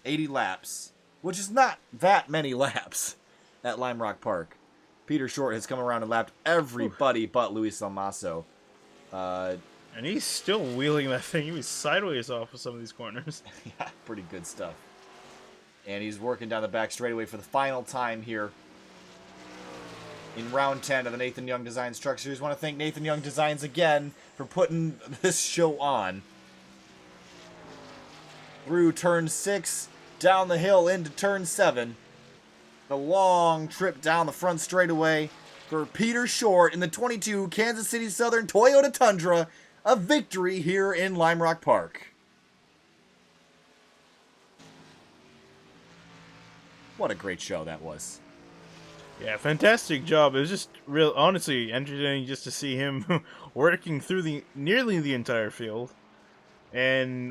80 laps, which is not that many laps at Lime Rock Park, Peter Short has come around and lapped everybody but Luis Salmaso. And he's still wheeling that thing. He was sideways off of some of these corners. Yeah, pretty good stuff. And he's working down the back straightaway for the final time here in round 10 of the Nathan Young Designs Truck Series. I want to thank Nathan Young Designs again for putting this show on. Through turn 6, down the hill into turn 7. The long trip down the front straightaway for Peter Short in the 22 Kansas City Southern Toyota Tundra. A victory here in Lime Rock Park. What a great show that was. Yeah, fantastic job. It was just real, honestly, entertaining just to see him working through nearly the entire field. And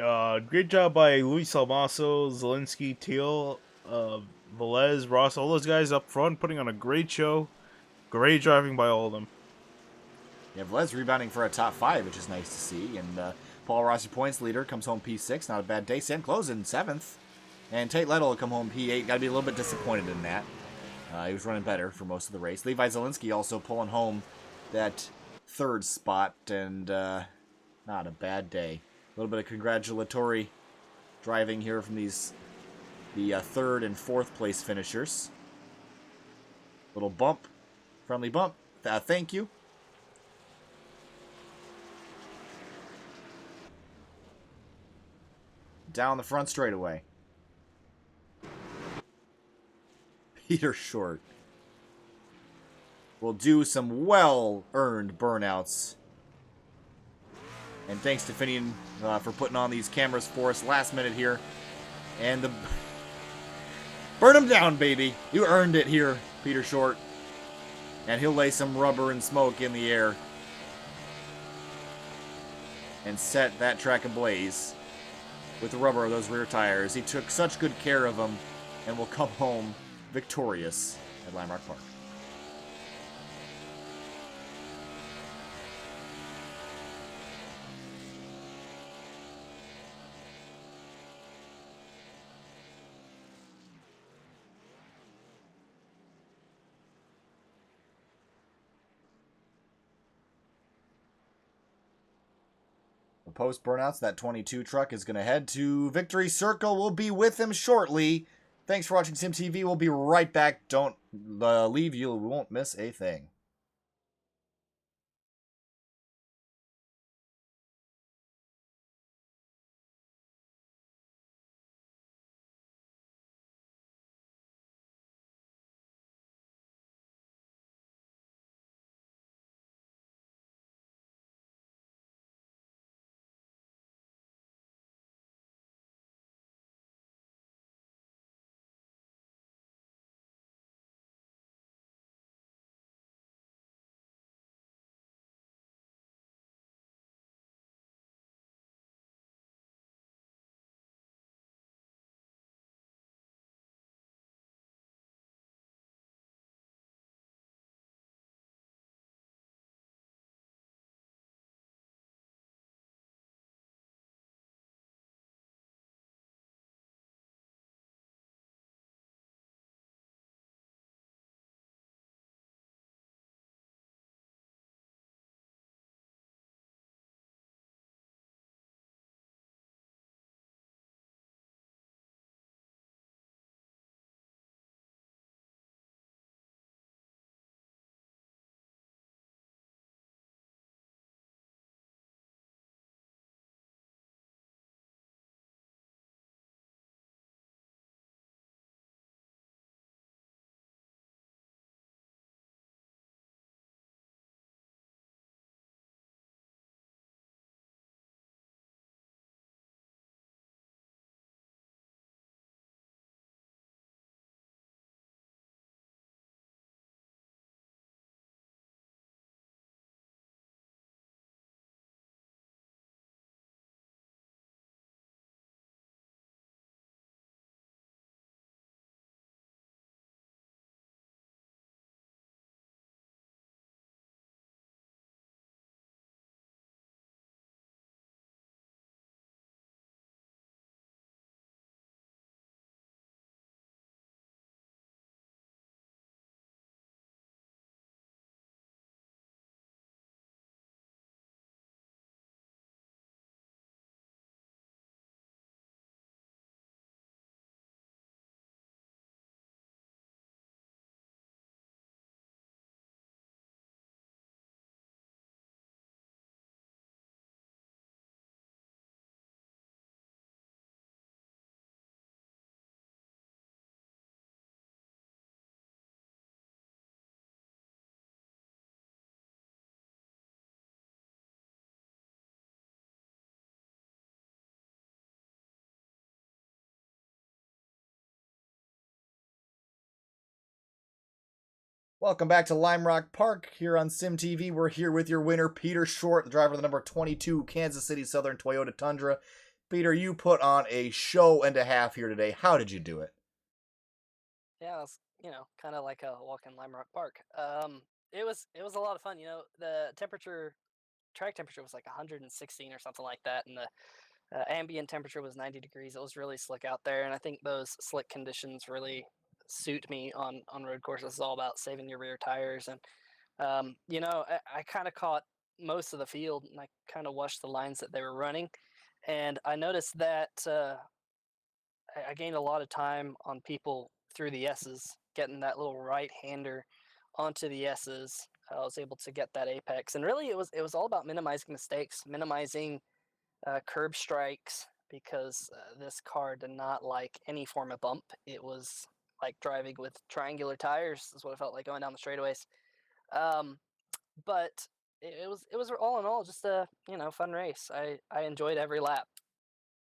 great job by Luis Almaso, Zelensky, Teal, Velez, Ross, all those guys up front putting on a great show. Great driving by all of them. Yeah, Velez rebounding for a top 5, which is nice to see. And Paul Rossi, points leader, comes home P6. Not a bad day. Sam Close in 7th. And Tate Lettle will come home P8. Got to be a little bit disappointed in that. He was running better for most of the race. Levi Zelensky also pulling home that 3rd spot. And not a bad day. A little bit of congratulatory driving here from the 3rd and 4th place finishers. Little bump. Friendly bump. Thank you. Down the front straightaway. Peter Short will do some well-earned burnouts. And thanks to Finian for putting on these cameras for us last minute here. And the... Burn him down, baby. You earned it here, Peter Short. And he'll lay some rubber and smoke in the air. And set that track ablaze with the rubber of those rear tires. He took such good care of them and will come home victorious at Lime Rock Park. The post burnouts, that 22 truck is going to head to Victory Circle. We'll be with him shortly. Thanks for watching SimTV. We'll be right back. Don't leave. You won't miss a thing. Welcome back to Lime Rock Park here on Sim TV. We're here with your winner, Peter Short, the driver of the number 22 Kansas City Southern Toyota Tundra. Peter, you put on a show and a half here today. How did you do it? Yeah, it's kind of like a walk in Lime Rock Park. It was a lot of fun. The track temperature was like 116 or something like that, and the ambient temperature was 90 degrees. It was really slick out there, and I think those slick conditions really suit me on road courses. It's all about saving your rear tires, and I kind of caught most of the field, and I kind of watched the lines that they were running, and I noticed that. I gained a lot of time on people through the S's, getting that little right hander onto the S's. I was able to get that apex, and really it was all about minimizing mistakes, minimizing curb strikes, because this car did not like any form of bump. It was like driving with triangular tires. Is what it felt like going down the straightaways. Um, but it was all in all just a fun race. I enjoyed every lap.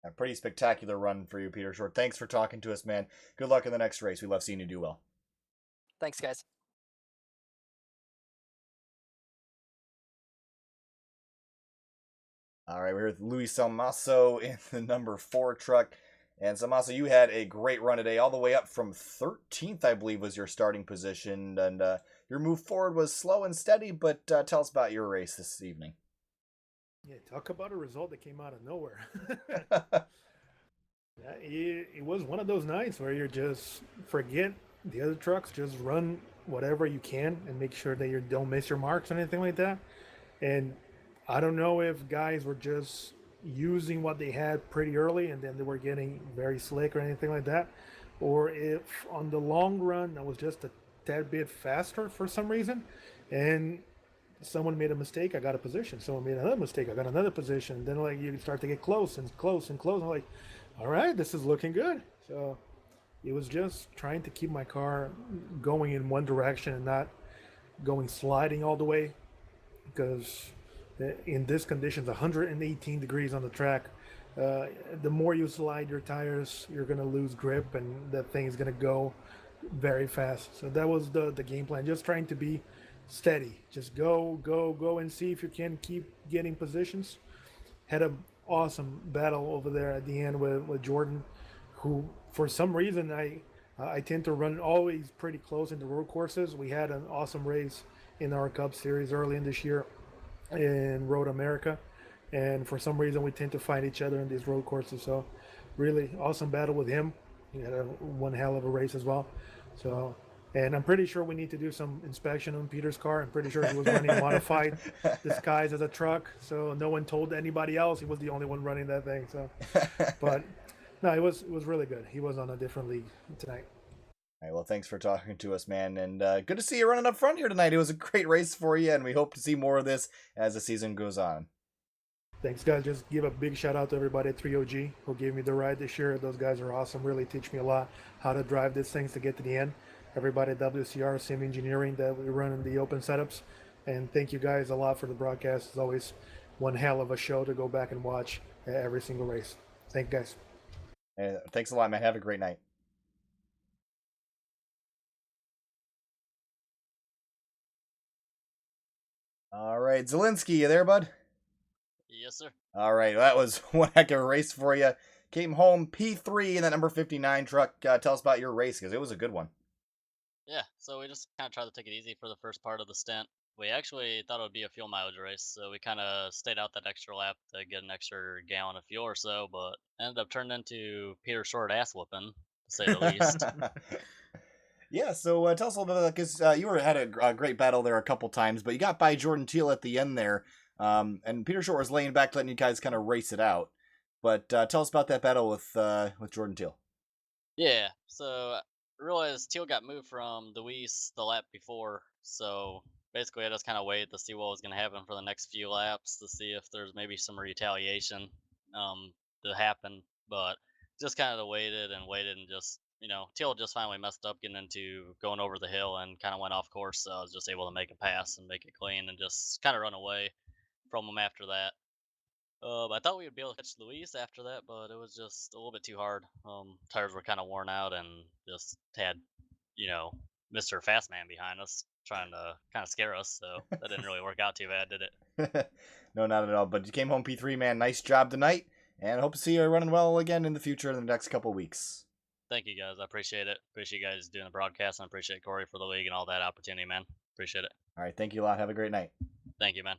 A pretty spectacular run for you, Peter Short. Thanks for talking to us, man. Good luck in the next race. We love seeing you do well. Thanks, guys. All right, we're here with Luis Salmaso in the number 4 truck. And Salmaso, you had a great run today, all the way up from 13th, I believe, was your starting position. And your move forward was slow and steady, but tell us about your race this evening. Yeah, talk about a result that came out of nowhere. Yeah, it was one of those nights where you just forget the other trucks, just run whatever you can and make sure that you don't miss your marks or anything like that. And I don't know if guys were just using what they had pretty early and then they were getting very slick or anything like that, or if on the long run I was just a tad bit faster for some reason. And someone made a mistake, I got a position. Someone made another mistake, I got another position. Then like you start to get close and close and close. I'm like, all right, this is looking good. So it was just trying to keep my car going in one direction and not going sliding all the way, because in this conditions, 118 degrees on the track, the more you slide your tires, you're gonna lose grip, and that thing is gonna go very fast. So that was the game plan. Just trying to be steady. Just go, and see if you can keep getting positions. Had an awesome battle over there at the end with Jordan, who for some reason I tend to run always pretty close in the road courses. We had an awesome race in our Cup Series early in this year in Road America, and for some reason we tend to find each other in these road courses. So really awesome battle with him. He had one hell of a race as well. So, and I'm pretty sure we need to do some inspection on Peter's car. I'm pretty sure he was running a modified disguised as a truck, so no one told anybody else. He was the only one running that thing. So, but no, it was really good. He was on a different league tonight. All right, well, thanks for talking to us, man. And good to see you running up front here tonight. It was a great race for you, and we hope to see more of this as the season goes on. Thanks, guys. Just give a big shout out to everybody at 3OG who gave me the ride this year. Those guys are awesome. Really teach me a lot how to drive these things to get to the end. Everybody at WCR Sim Engineering that we run in the open setups. And thank you guys a lot for the broadcast. It's always one hell of a show to go back and watch every single race. Thank you, guys. And thanks a lot, man. Have a great night. All right, Zielinski, you there, bud? Yes, sir. All right, that was one heck of a race for you. Came home P3 in that number 59 truck. Tell us about your race, because it was a good one. Yeah, so we just kind of tried to take it easy for the first part of the stint. We actually thought it would be a fuel mileage race, so we kind of stayed out that extra lap to get an extra gallon of fuel or so, but ended up turning into Peter Short ass whooping, to say the least. Yeah, so tell us a little bit, because had a great battle there a couple times, but you got by Jordan Teal at the end there, and Peter Short was laying back, letting you guys kind of race it out. But tell us about that battle with Jordan Teal. Yeah, so I realized Teal got moved from Luis the lap before, so basically I just kind of waited to see what was going to happen for the next few laps to see if there's maybe some retaliation to happen, but just kind of waited and just, Teal just finally messed up getting into going over the hill and kind of went off course, so I was just able to make a pass and make it clean and just kind of run away from him after that. I thought we would be able to catch Luis after that, but it was just a little bit too hard. Tires were kind of worn out and just had, Mr. Fastman behind us trying to kind of scare us, so that didn't really work out too bad, did it? No, not at all. But you came home P3, man. Nice job tonight. And hope to see you running well again in the future in the next couple weeks. Thank you guys. I appreciate it. Appreciate you guys doing the broadcast, and I appreciate Corey for the league and all that opportunity, man. Appreciate it. All right. Thank you a lot. Have a great night. Thank you, man.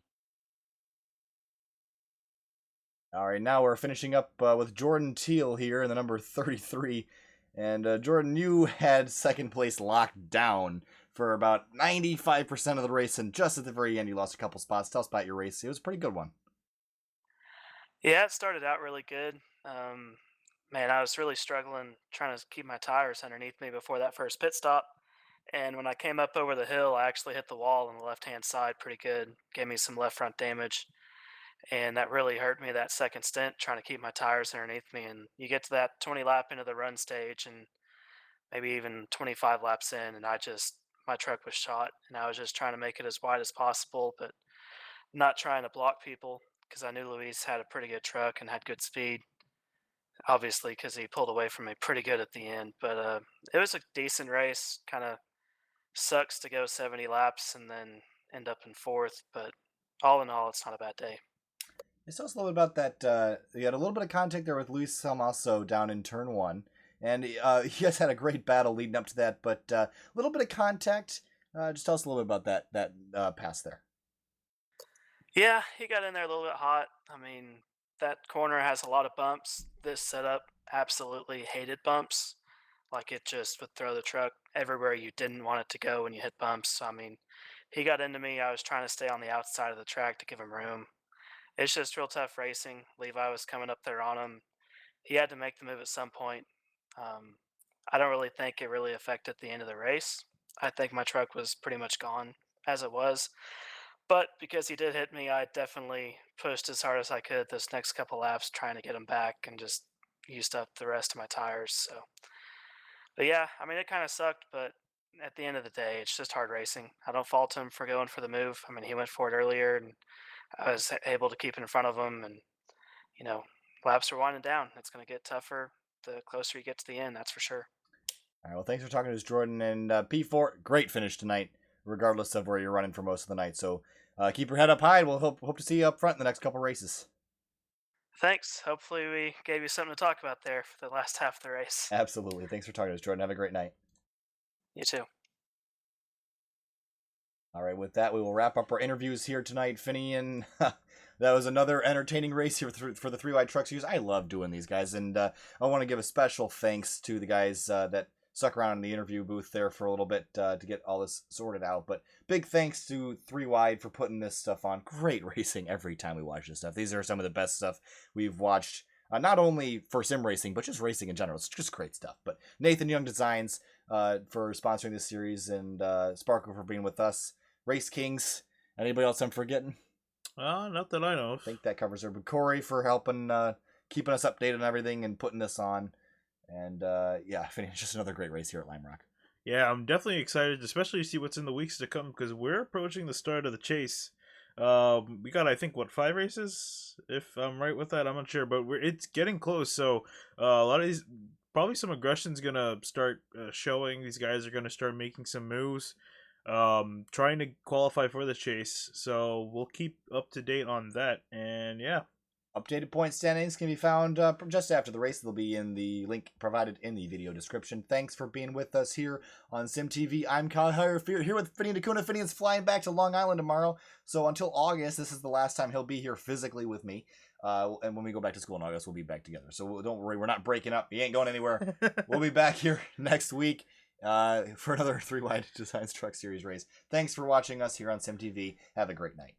All right. Now we're finishing up with Jordan Teal here in the number 33. And Jordan, you had second place locked down for about 95% of the race, and just at the very end, you lost a couple spots. Tell us about your race. It was a pretty good one. Yeah, it started out really good. Man, I was really struggling trying to keep my tires underneath me before that first pit stop. And when I came up over the hill, I actually hit the wall on the left-hand side pretty good. Gave me some left front damage. And that really hurt me that second stint trying to keep my tires underneath me. And you get to that 20 lap into the run stage and maybe even 25 laps in, and my truck was shot. And I was just trying to make it as wide as possible, but not trying to block people because I knew Luis had a pretty good truck and had good speed. Obviously, because he pulled away from me pretty good at the end. But it was a decent race. Kind of sucks to go 70 laps and then end up in fourth. But all in all, it's not a bad day. Tell us a little bit about that. You had a little bit of contact there with Luis Salmaso down in turn 1. And you guys had a great battle leading up to that. But a little bit of contact. Just tell us a little bit about that pass there. Yeah, he got in there a little bit hot. I mean, that corner has a lot of bumps. This setup absolutely hated bumps. Like it just would throw the truck everywhere you didn't want it to go when you hit bumps. So, I mean, he got into me. I was trying to stay on the outside of the track to give him room. It's just real tough racing. Levi was coming up there on him. He had to make the move at some point. I don't really think it really affected the end of the race. I think my truck was pretty much gone as it was. But because he did hit me, I definitely pushed as hard as I could this next couple laps trying to get him back and just used up the rest of my tires. So, but yeah, I mean, it kind of sucked, but at the end of the day, it's just hard racing. I don't fault him for going for the move. I mean, he went for it earlier and I was able to keep in front of him, and, laps are winding down. It's going to get tougher the closer you get to the end, that's for sure. All right, well, thanks for talking to us, Jordan. And P4, great finish tonight, regardless of where you're running for most of the night. So keep your head up high, and we'll hope to see you up front in the next couple races. Thanks. Hopefully we gave you something to talk about there for the last half of the race. Absolutely. Thanks for talking to us, Jordan. Have a great night. You too. All right, with that, we will wrap up our interviews here tonight. Finian, that was another entertaining race here for the 3Wide Truck Series. I love doing these, guys, and I want to give a special thanks to the guys that stuck around in the interview booth there for a little bit to get all this sorted out. But big thanks to 3Wide for putting this stuff on. Great racing every time we watch this stuff. These are some of the best stuff we've watched, not only for sim racing, but just racing in general. It's just great stuff. But Nathan Young Designs for sponsoring this series, and Sparkle for being with us. Race Kings. Anybody else I'm forgetting? Not that I know of. I think that covers her. But Corey for helping keeping us updated on everything and putting this on. And yeah, it's just another great race here at Lime Rock. Yeah, I'm definitely excited, especially to see what's in the weeks to come, because we're approaching the start of the chase. We got, I think, 5 races? If I'm right with that, I'm not sure, but it's getting close. So a lot of these, probably some aggression's gonna start showing. These guys are gonna start making some moves, trying to qualify for the chase. So we'll keep up to date on that. And yeah. Updated point standings can be found just after the race. They'll be in the link provided in the video description. Thanks for being with us here on SimTV. I'm Kyle Hire here with Finian Acuna. Finian's flying back to Long Island tomorrow. So until August, this is the last time he'll be here physically with me. And when we go back to school in August, we'll be back together. So don't worry, we're not breaking up. He ain't going anywhere. We'll be back here next week for another 3Wide Designs Truck Series race. Thanks for watching us here on SimTV. Have a great night.